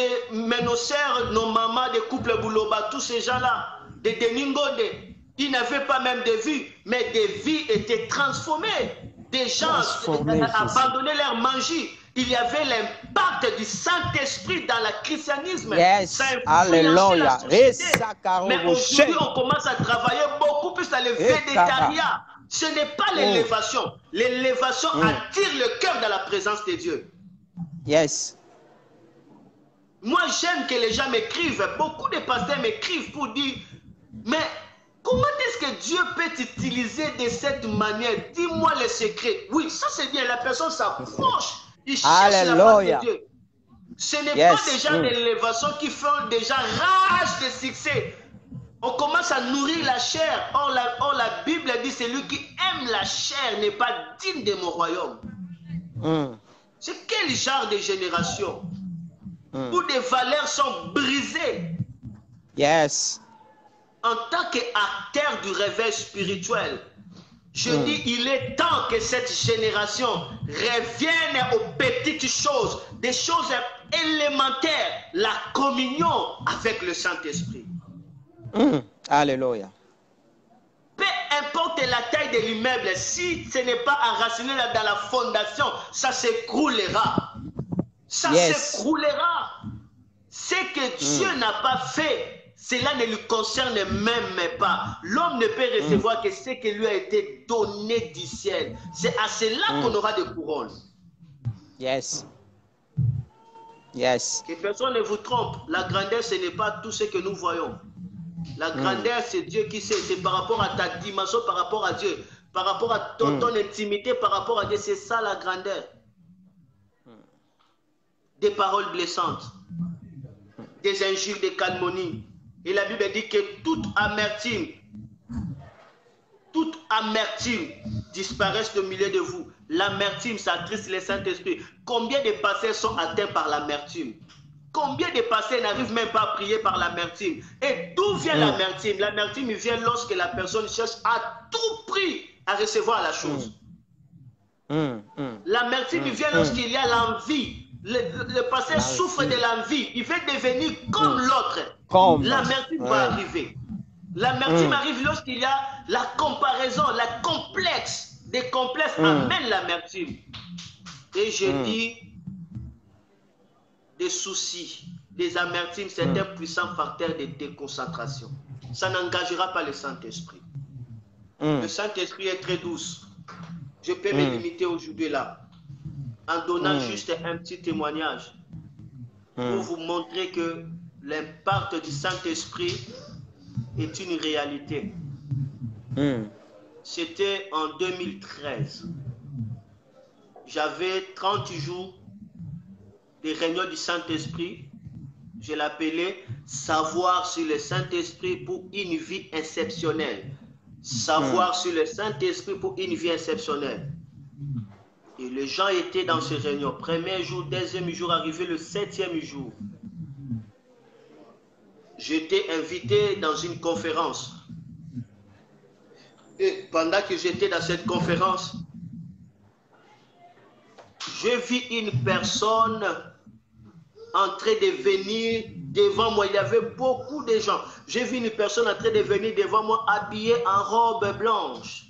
nos sœurs, nos mamans, des couples Bouloba, tous ces gens-là, des Ningode, ils n'avaient pas même de vie, mais des vies étaient transformées. Des gens abandonnaient leur manger. Il y avait l'impact du Saint-Esprit dans le christianisme. Yes, alléluia. Mais aujourd'hui, on commence à travailler beaucoup plus dans le végétariat. Ce n'est pas l'élévation. L'élévation attire le cœur dans la présence de Dieu. Yes. Moi, j'aime que les gens m'écrivent. Beaucoup de pasteurs m'écrivent pour dire, mais comment est-ce que Dieu peut t'utiliser de cette manière? Dis-moi le secret. Oui, ça c'est bien. La personne s'approche. Il cherche la face de Dieu. Ce n'est pas des gens d'élévation qui font déjà rage de succès. On commence à nourrir la chair. Or, la Bible dit, celui qui aime la chair n'est pas digne de mon royaume. C'est quel genre de génération où des valeurs sont brisées? Yes. En tant qu'acteur du réveil spirituel, je dis, il est temps que cette génération revienne aux petites choses, des choses élémentaires, la communion avec le Saint-Esprit. Alléluia. Peu importe la taille de l'immeuble, si ce n'est pas enraciné dans la fondation, ça s'écroulera. Ça s'écroulera. Ce que Dieu n'a pas fait, cela ne lui concerne même pas. L'homme ne peut recevoir que ce qui lui a été donné du ciel. C'est à cela qu'on aura des couronnes. Yes. Yes. Que personne ne vous trompe. La grandeur, ce n'est pas tout ce que nous voyons. La grandeur, c'est Dieu qui sait. C'est par rapport à ta dimension, par rapport à Dieu. Par rapport à ton intimité, par rapport à Dieu. C'est ça la grandeur. Des paroles blessantes. Des injures, des calomnies. Et la Bible dit que toute amertume disparaisse au milieu de vous. L'amertume, ça attriste le Saint-Esprit. Combien de pasteurs sont atteints par l'amertume? Combien de pasteurs n'arrivent même pas à prier par l'amertume? Et d'où vient l'amertume? L'amertume vient lorsque la personne cherche à tout prix à recevoir la chose. L'amertume vient lorsqu'il y a l'envie. Le pasteur souffre de l'envie. Il veut devenir comme l'autre. L'amertume va arriver. L'amertume arrive lorsqu'il y a la comparaison, la complexe. Des complexes amènent l'amertume. Et je dis, des soucis, des amertumes, c'est un puissant facteur de déconcentration. Ça n'engagera pas le Saint-Esprit. Le Saint-Esprit est très douce. Je peux me limiter aujourd'hui là, en donnant juste un petit témoignage pour vous montrer que l'impact du Saint-Esprit est une réalité. C'était en 2013. J'avais 30 jours de réunion du Saint-Esprit. Je l'appelais savoir sur le Saint-Esprit pour une vie exceptionnelle. Savoir sur le Saint-Esprit pour une vie exceptionnelle. Et les gens étaient dans ces réunions. Premier jour, deuxième jour, arrivé le 7e jour. J'étais invité dans une conférence. Et pendant que j'étais dans cette conférence, j'ai vu une personne en train de venir devant moi. Il y avait beaucoup de gens. J'ai vu une personne en train de venir devant moi habillée en robe blanche.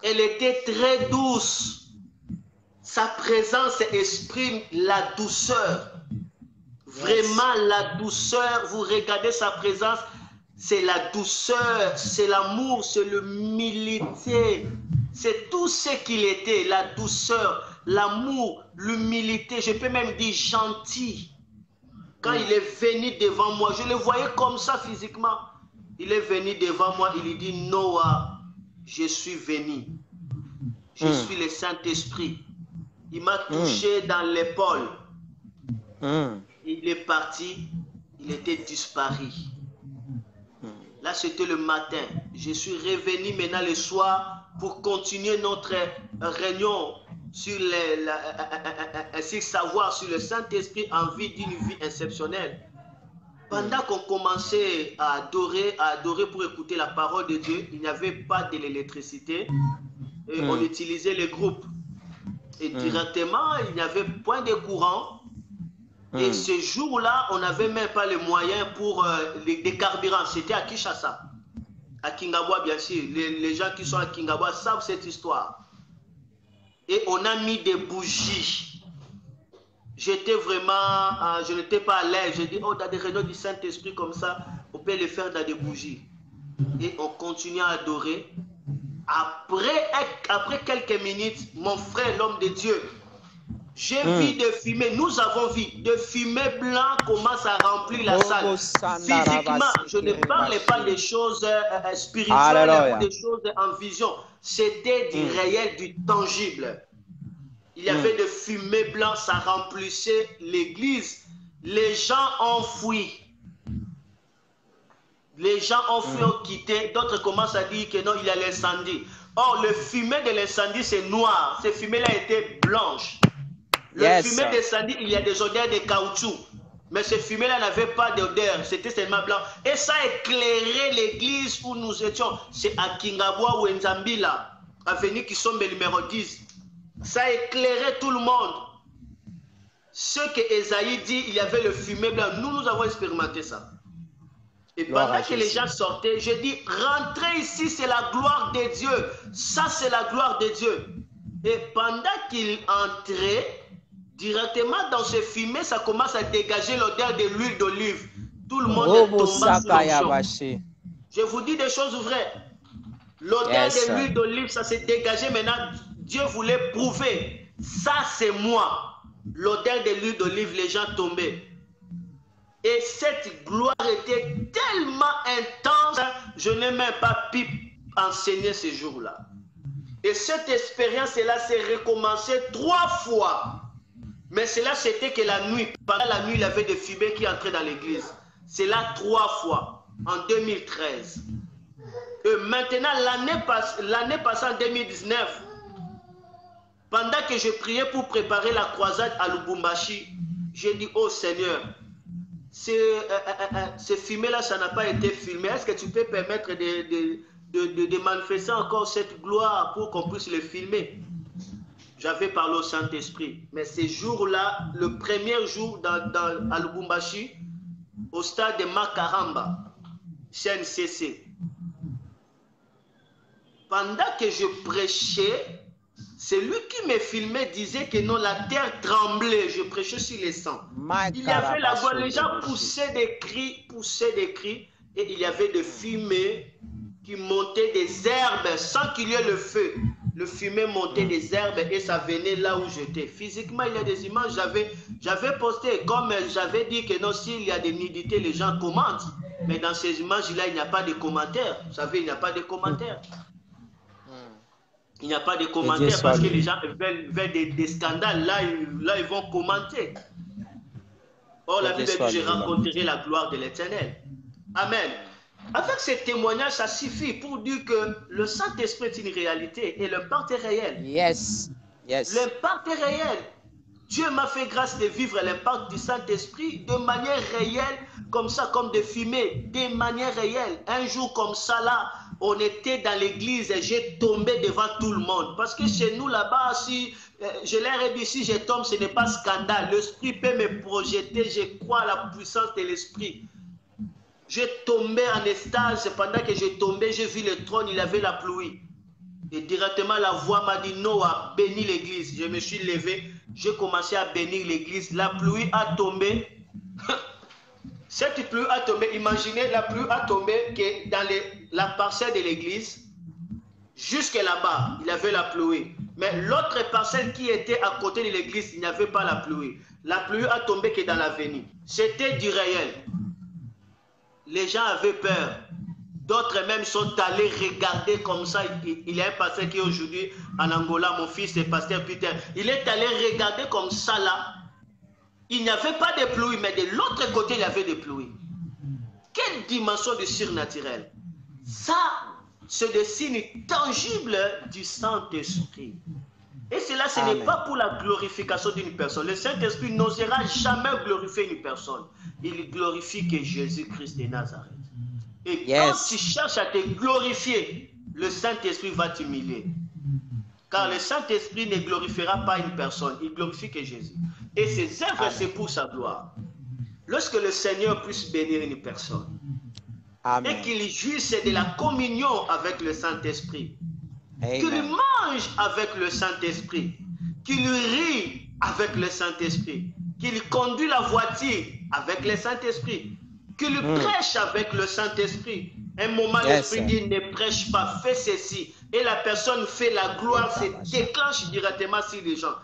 Elle était très douce. Sa présence exprime la douceur. Vraiment la douceur. Vous regardez sa présence, c'est la douceur, c'est l'amour, c'est l'humilité. C'est tout ce qu'il était, la douceur, l'amour, l'humilité. Je peux même dire gentil. Quand il est venu devant moi, je le voyais comme ça physiquement. Il est venu devant moi, il dit Noah, je suis venu. Je suis le Saint-Esprit. Il m'a touché dans l'épaule. Il est parti, il était disparu. Là, c'était le matin. Je suis revenu maintenant le soir pour continuer notre réunion sur savoir sur le Saint-Esprit en vue d'une vie exceptionnelle. Pendant qu'on commençait à adorer pour écouter la parole de Dieu, il n'y avait pas de l'électricité. Et on utilisait les groupes. Et directement, il n'y avait point de courant. Et ce jour-là, on n'avait même pas les moyens pour des carburants. C'était à Kinshasa. À Kingabwa, bien sûr. Les gens qui sont à Kingabwa savent cette histoire. Et on a mis des bougies. J'étais vraiment, je n'étais pas à l'aise. J'ai dit, oh, dans des réunions du Saint-Esprit comme ça, on peut les faire dans des bougies. Et on continue à adorer. Après quelques minutes, mon frère, l'homme de Dieu, j'ai vu des fumées, nous avons vu des fumées blancs commencent à remplir la salle. Physiquement, je ne parlais pas des choses spirituelles ou des choses en vision. C'était du réel, du tangible. Il y avait des fumées blancs, ça remplissait l'église. Les gens ont fui. Les gens ont fui, ont quitté. D'autres commencent à dire que non, il y a l'incendie. Or, le fumée de l'incendie, c'est noir. Ces fumées-là étaient blanches. Le fumée d'incendie, il y a des odeurs de caoutchouc. Mais ce fumée-là n'avait pas d'odeur. C'était seulement blanc. Et ça éclairait l'église où nous étions. C'est à Kingabwa ou Nzambila, avenue Kisombe numéro 10. Ça éclairait tout le monde. Ce que Esaïe dit, il y avait le fumée blanc. Nous avons expérimenté ça. Et pendant que les gens sortaient, je dis, rentrez ici, c'est la gloire de Dieu. Ça, c'est la gloire de Dieu. Et pendant qu'il entrait, directement dans ce fumée, ça commence à dégager l'odeur de l'huile d'olive. Tout le monde est tombé sous l'onction. Je vous dis des choses vraies. L'odeur de l'huile d'olive, ça s'est dégagé. Maintenant, Dieu voulait prouver. Ça, c'est moi. L'odeur de l'huile d'olive, les gens tombaient. Et cette gloire était tellement intense, je n'ai même pas pu enseigner ce jour-là. Et cette expérience-là s'est recommencée 3 fois. Mais cela, c'était que la nuit. Pendant la nuit, il y avait des fumées qui entraient dans l'église. C'est là 3 fois, en 2013. Et maintenant, l'année passée, en 2019, pendant que je priais pour préparer la croisade à Lubumbashi, j'ai dit, oh Seigneur, ces fumées-là, ça n'a pas été filmé. Est-ce que tu peux permettre de manifester encore cette gloire pour qu'on puisse le filmer? J'avais parlé au Saint-Esprit. Mais ces jours-là, le premier jour à Lubumbashi, au stade de Makaramba, CNCC, pendant que je prêchais, celui qui me filmait disait que non, la terre tremblait. Je prêchais sur les sangs. Il y avait la voix, les gens poussaient des cris, et il y avait des fumées qui montaient des herbes sans qu'il y ait le feu. le fumet montait des herbes et ça venait là où j'étais. Physiquement, il y a des images, j'avais posté, comme j'avais dit que non, s'il y a des nudités, les gens commentent. Mais dans ces images-là, il n'y a pas de commentaires. Vous savez, il n'y a pas de commentaires. Il n'y a pas de commentaires parce que les gens veulent des scandales. Là, ils vont commenter. Or, la Bible dit, je raconterai la gloire de l'Éternel. Amen. Avec ces témoignages, ça suffit pour dire que le Saint-Esprit est une réalité et l'impact est réel. Yes. Yes. L'impact est réel. Dieu m'a fait grâce de vivre l'impact du Saint-Esprit de manière réelle, comme ça, comme de fumer, de manière réelle. Un jour comme ça, là, on était dans l'église et j'ai tombé devant tout le monde. Parce que chez nous, là-bas, si je leur ai dit, si je tombe, ce n'est pas scandale. L'Esprit peut me projeter, je crois à la puissance de l'Esprit. J'ai tombé en extase. Pendant que j'ai tombé, j'ai vu le trône, il avait la pluie. Et directement, la voix m'a dit, Noah, bénis l'église. Je me suis levé, j'ai commencé à bénir l'église. La pluie a tombé. Cette pluie a tombé. Imaginez, la pluie a tombé que dans la parcelle de l'église, jusque là-bas, il y avait la pluie. Mais l'autre parcelle qui était à côté de l'église, il n'y avait pas la pluie. La pluie a tombé que dans l'avenue. C'était du réel. Les gens avaient peur. D'autres même sont allés regarder comme ça. Il y a un pasteur qui est aujourd'hui en Angola, mon fils, c'est pasteur Peter. Il est allé regarder comme ça là. Il n'y avait pas de pluie, mais de l'autre côté, il y avait des pluies. Quelle dimension de surnaturel. Ça, c'est des signes tangibles du Saint-Esprit. Et cela, ce n'est pas pour la glorification d'une personne. Le Saint-Esprit n'osera jamais glorifier une personne. Il glorifie que Jésus-Christ de Nazareth. Et quand tu cherches à te glorifier, le Saint-Esprit va t'humilier. Car le Saint-Esprit ne glorifiera pas une personne, il glorifie que Jésus. Et ses œuvres, c'est pour sa gloire. Lorsque le Seigneur puisse bénir une personne, et qu'il jouisse de la communion avec le Saint-Esprit, qu'il mange avec le Saint-Esprit, qu'il rit avec le Saint-Esprit, qu'il conduit la voiture avec le Saint-Esprit, qu'il prêche avec le Saint-Esprit. Un moment, l'Esprit dit, ne prêche pas, fais ceci. Et la personne fait la gloire, se déclenche directement sur les gens.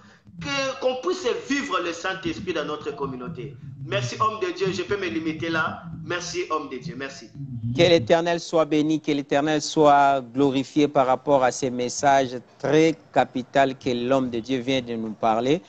Qu'on puisse vivre le Saint-Esprit dans notre communauté. Merci, homme de Dieu. Je peux me limiter là. Merci, homme de Dieu. Merci. Que l'Éternel soit béni, que l'Éternel soit glorifié par rapport à ces messages très capitaux que l'homme de Dieu vient de nous parler.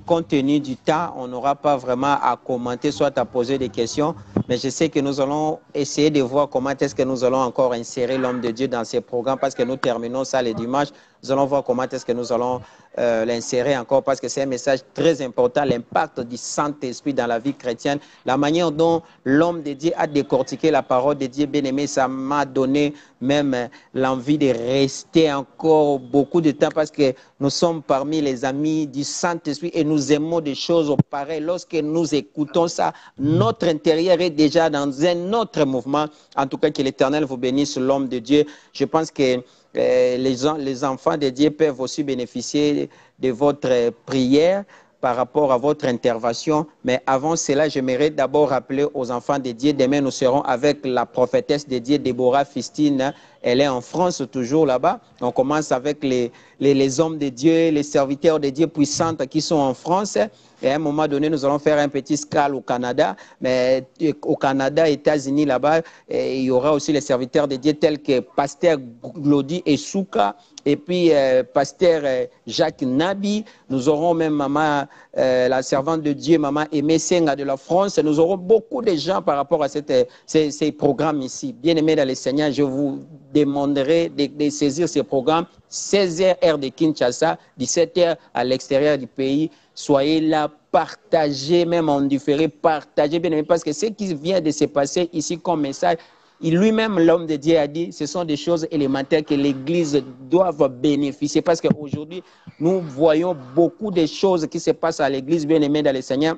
Compte tenu du temps, on n'aura pas vraiment à commenter, soit à poser des questions, mais je sais que nous allons essayer de voir comment est-ce que nous allons encore insérer l'homme de Dieu dans ces programmes, parce que nous terminons ça le dimanche. Nous allons voir comment est-ce que nous allons l'insérer encore, parce que c'est un message très important, l'impact du Saint-Esprit dans la vie chrétienne, la manière dont l'homme de Dieu a décortiqué la parole de Dieu, bien aimé, ça m'a donné même l'envie de rester encore beaucoup de temps, parce que nous sommes parmi les amis du Saint-Esprit et nous aimons des choses pareilles. Lorsque nous écoutons ça, notre intérieur est déjà dans un autre mouvement. En tout cas, que l'Éternel vous bénisse, l'homme de Dieu. Je pense que les enfants de Dieu peuvent aussi bénéficier de votre prière par rapport à votre intervention. Mais avant cela, j'aimerais d'abord rappeler aux enfants de Dieu, demain nous serons avec la prophétesse de Dieu, Déborah Fistine. Elle est en France, toujours là-bas. On commence avec les hommes de Dieu, les serviteurs de Dieu puissants qui sont en France. Et à un moment donné, nous allons faire un petit scale au Canada. Mais au Canada, États-Unis, là-bas, il y aura aussi les serviteurs de Dieu tels que Pasteur Glody et Souka. Et puis, Pasteur Jacques Nabi. Nous aurons même maman, la servante de Dieu, maman Aimé Senga de la France. Nous aurons beaucoup de gens par rapport à ces programmes ici. Bien aimés dans le Seigneur, je vous demanderai de saisir ces programmes. 16h, heure de Kinshasa, 17h à l'extérieur du pays. Soyez là, partagez, même en différé, partagez, bien aimé, parce que ce qui vient de se passer ici comme message, lui-même, l'homme de Dieu a dit, ce sont des choses élémentaires que l'Église doit bénéficier. Parce qu'aujourd'hui, nous voyons beaucoup de choses qui se passent à l'Église, bien aimée dans le Seigneur.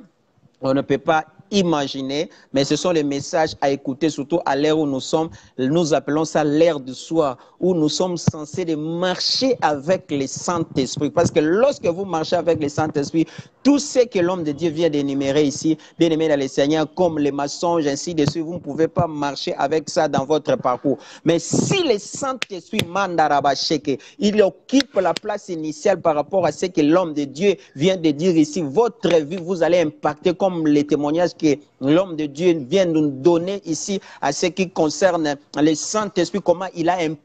On ne peut pas imaginer, mais ce sont les messages à écouter, surtout à l'ère où nous sommes. Nous appelons ça l'ère du soir, où nous sommes censés de marcher avec le Saint-Esprit. Parce que lorsque vous marchez avec le Saint-Esprit, tout ce que l'homme de Dieu vient d'énumérer ici, bien aimé dans le Seigneur, comme les mensonges, ainsi de suite, vous ne pouvez pas marcher avec ça dans votre parcours. Mais si le Saint-Esprit mandarabasheke, il occupe la place initiale par rapport à ce que l'homme de Dieu vient de dire ici, votre vie, vous allez impacter comme les témoignages que l'homme de Dieu vient de nous donner ici à ce qui concerne le Saint-Esprit, comment il a impacté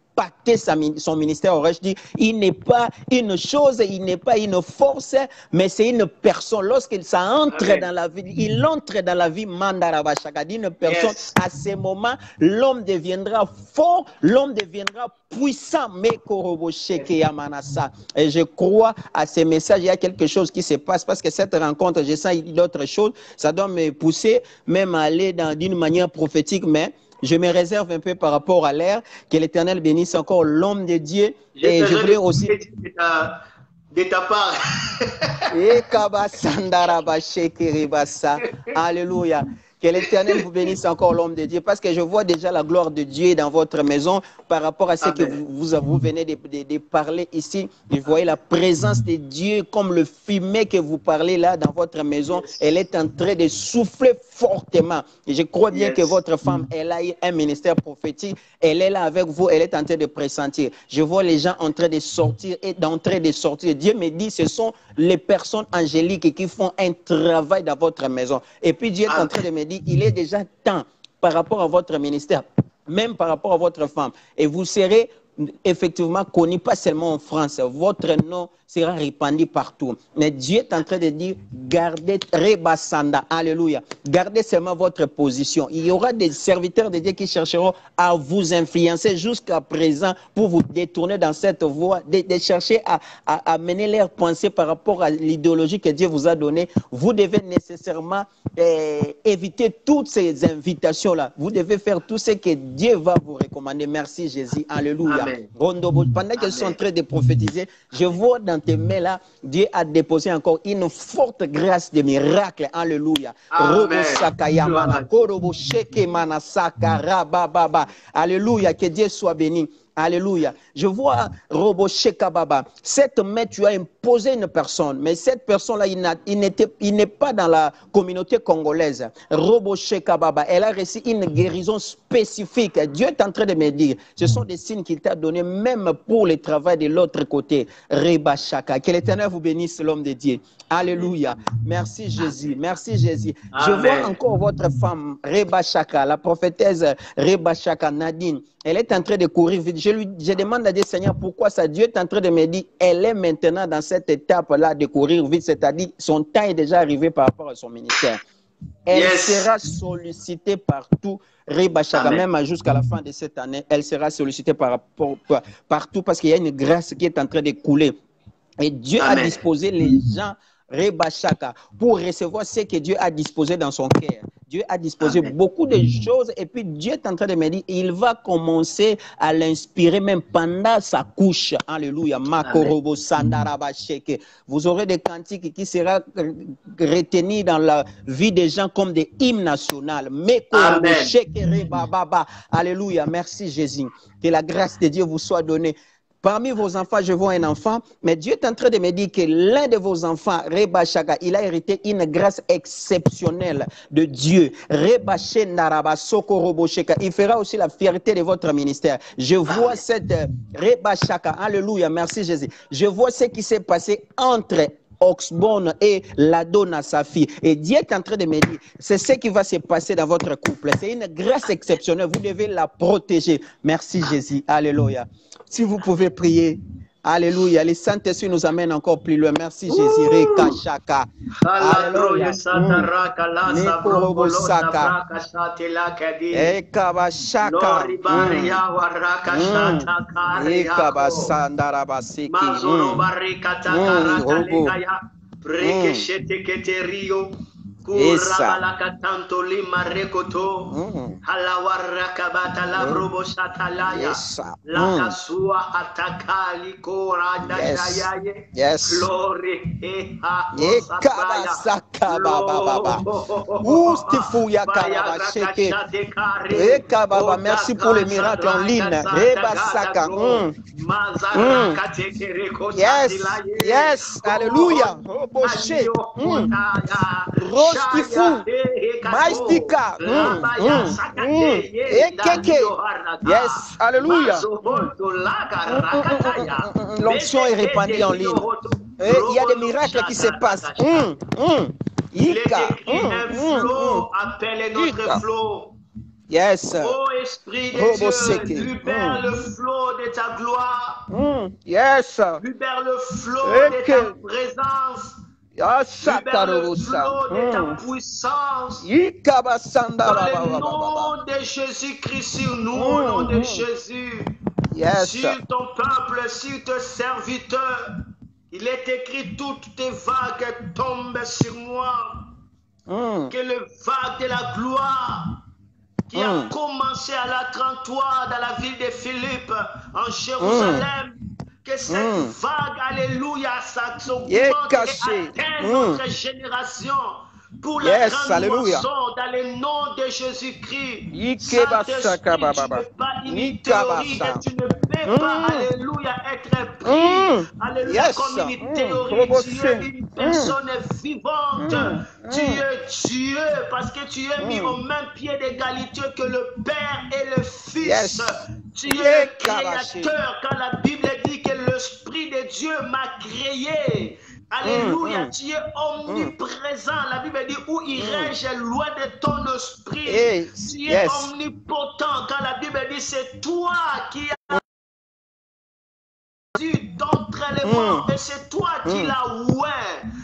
son ministère. Aurais-je dit, il n'est pas une chose, il n'est pas une force, mais c'est une personne. Lorsqu'il ça entre Amen. dans la vie, il entre dans la vie mandarabashaka d'une personne. Yes. À ce moment, l'homme deviendra fort, l'homme deviendra puissant. Et je crois à ces messages, il y a quelque chose qui se passe parce que cette rencontre, je sens d'autres choses, ça doit me pousser même à aller d'une manière prophétique, mais je me réserve un peu par rapport à l'air. Que l'Éternel bénisse encore l'homme de Dieu. Et je voulais aussi... De ta part. Alléluia. Que l'Éternel vous bénisse encore l'homme de Dieu. Parce que je vois déjà la gloire de Dieu dans votre maison par rapport à ce que vous venez de parler ici. Vous voyez la présence de Dieu comme le fumet que vous parlez là dans votre maison. Yes. Elle est en train de souffler fortement. Et je crois bien que votre femme, elle a eu un ministère prophétique. Elle est là avec vous. Elle est en train de pressentir. Je vois les gens en train de sortir et d'entrer de sortir. Dieu me dit, ce sont les personnes angéliques qui font un travail dans votre maison. Et puis Dieu est en train de me dire, il est déjà temps par rapport à votre ministère, même par rapport à votre femme. Et vous serez effectivement connu pas seulement en France. Votre nom sera répandu partout. Mais Dieu est en train de dire, gardez Rebasanda, alléluia. Gardez seulement votre position. Il y aura des serviteurs de Dieu qui chercheront à vous influencer jusqu'à présent pour vous détourner dans cette voie, de chercher à mener leurs pensées par rapport à l'idéologie que Dieu vous a donnée. Vous devez nécessairement éviter toutes ces invitations-là. Vous devez faire tout ce que Dieu va vous recommander. Merci Jésus, alléluia. Amen. Pendant qu'ils sont en train de prophétiser, je vois dans tes mains là, Dieu a déposé encore une forte grâce de miracle. Alléluia. Alléluia. Que Dieu soit béni. Alléluia. Je vois Robo Shekababa. Cette main, tu as imposé une personne, mais cette personne-là, il n'est pas dans la communauté congolaise. Robo Shekababa, elle a reçu une guérison spécifique. Dieu est en train de me dire, ce sont des signes qu'il t'a donnés même pour le travail de l'autre côté. Reba Shaka. Que l'Éternel vous bénisse, l'homme de Dieu. Alléluia. Merci Jésus. Merci Jésus. Je vois encore votre femme, Reba Shaka, la prophétesse Reba Shaka, Nadine. Elle est en train de courir vite. Je demande à Dieu, Seigneur, pourquoi ça? Dieu est en train de me dire, elle est maintenant dans cette étape-là de courir vite, c'est-à-dire son temps est déjà arrivé par rapport à son ministère. Elle sera sollicitée partout, Reba Shaka, même jusqu'à la fin de cette année, elle sera sollicitée partout parce qu'il y a une grâce qui est en train de couler. Et Dieu a disposé les gens, Reba Shaka, pour recevoir ce que Dieu a disposé dans son cœur. Dieu a disposé beaucoup de choses et puis Dieu est en train de me dire, il va commencer à l'inspirer même pendant sa couche. Alléluia. Makorobo Sandarabasheke. Vous aurez des cantiques qui seront retenus dans la vie des gens comme des hymnes nationaux. Mekorobo Shekere Baba. Alléluia. Merci Jésus. Que la grâce de Dieu vous soit donnée. Parmi vos enfants, je vois un enfant, mais Dieu est en train de me dire que l'un de vos enfants, Reba Shaka, il a hérité une grâce exceptionnelle de Dieu. Reba Shenaraba Sokorobo Sheka. Il fera aussi la fierté de votre ministère. Je vois cette Reba Shaka. Alléluia. Merci Jésus. Je vois ce qui s'est passé entre Oxbone et Ladona, sa fille. Et Dieu est en train de me dire, c'est ce qui va se passer dans votre couple. C'est une grâce exceptionnelle. Vous devez la protéger. Merci Jésus. Alléluia. Si vous pouvez prier. Alléluia. Le Saint-Esprit nous amène encore plus loin. Merci Jésus. Reka Shaka. Alléluia. Nikorobosaka. Ekabashaka. Ekabasandarabasiki. Kurabalakatanto lima rekoto. Halawarakabata labrobo satalaya. Lakasua atakali kora dashayaye. Yes. Glory. Merci pour les miracles en ligne. Yes, yes, alléluia. Rostifu, Maistika, yes, alléluia. L'onction est répandue en ligne. Il y a des miracles qui se passent. Il est écrit un flot, appelle notre flot. Yes. Ô Esprit de Dieu, libère le flot de ta gloire. Yes. Libère le flot de ta présence. Libère le flot de ta puissance. Dans le nom de Jésus-Christ, sur nous, au nom de Jésus. Yes. Sur ton peuple, sur tes serviteurs. Il est écrit, toutes tes vagues tombent sur moi. Que le vague de la gloire qui a commencé à la 33 dans la ville de Philippe, en Jérusalem, que cette vague, alléluia, s'augmente et atteigne notre génération pour la grande moisson dans le nom de Jésus-Christ. Saint-Esprit, tu n'es pas une théorie et tu ne peux pas, alléluia, être pris, alléluia, comme une théorie. Tu es une personne vivante. Tu es Dieu parce que tu es mis au même pied d'égalité que le Père et le Fils. Tu es le créateur quand la Bible dit que l'Esprit de Dieu m'a créé. Alléluia, tu es omniprésent. La Bible dit où irais-je loin de ton esprit. Tu es omnipotent. Quand la Bible dit c'est toi qui as d'entre les morts et c'est toi qui l'as oué.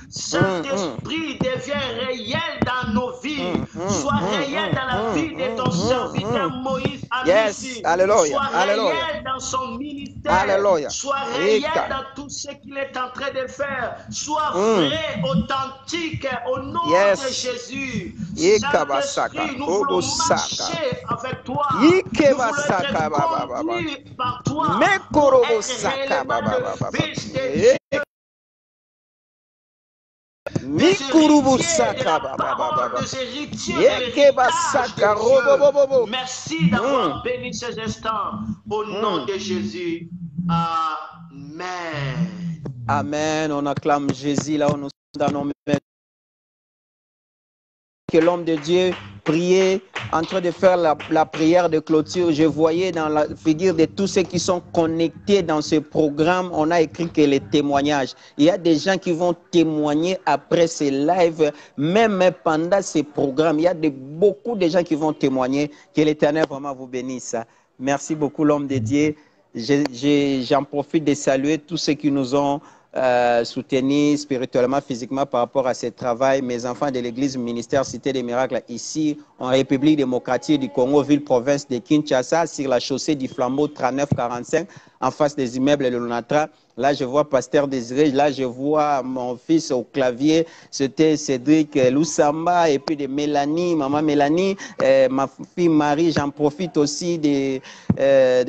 Saint-Esprit devient réel dans nos vies. Sois réel dans la vie de ton serviteur Moïse Amissi. Alléluia. Sois réel dans son ministère. Alléluia. Sois réel dans tout ce qu'il est en train de faire. Sois vrai, authentique au nom de Jésus. Saint-Esprit, nous voulons marcher avec toi. Nous voulons être conduits par toi. Pour être réellement le Fils de Dieu. Merci d'avoir béni ces instants. Au nom de Jésus. Amen. Amen. On acclame Jésus là où nous sommes dans nos mains. Que l'homme de Dieu priait en train de faire la prière de clôture. Je voyais dans la figure de tous ceux qui sont connectés dans ce programme, on a écrit que les témoignages. Il y a des gens qui vont témoigner après ces lives, même pendant ces programmes. Il y a beaucoup de gens qui vont témoigner. Que l'Éternel vraiment vous bénisse. Merci beaucoup l'homme de Dieu. J'en profite de saluer tous ceux qui nous ont soutenir spirituellement, physiquement par rapport à ce travail. Mes enfants de l'église ministère Cité des Miracles ici en République démocratique du Congo, ville-province de Kinshasa, sur la chaussée du Flambeau 3945, en face des immeubles de l'Onatra. Là, je vois Pasteur Désiré, là, je vois mon fils au clavier, c'était Cédric Loussamba, et puis de Mélanie, maman Mélanie, ma fille Marie. J'en profite aussi de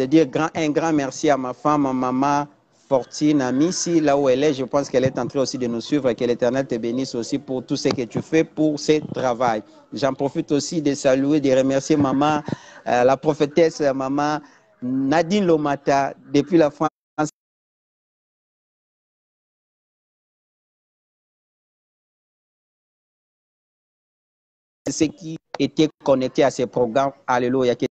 dire un grand merci à ma femme, ma maman Fortune, Amissi, là où elle est. Je pense qu'elle est en train aussi de nous suivre et que l'Éternel te bénisse aussi pour tout ce que tu fais pour ce travail. J'en profite aussi de saluer, de remercier maman, la prophétesse, maman Nadine Lomata, depuis la France. Ceux qui étaient connectés à ces programmes, alléluia.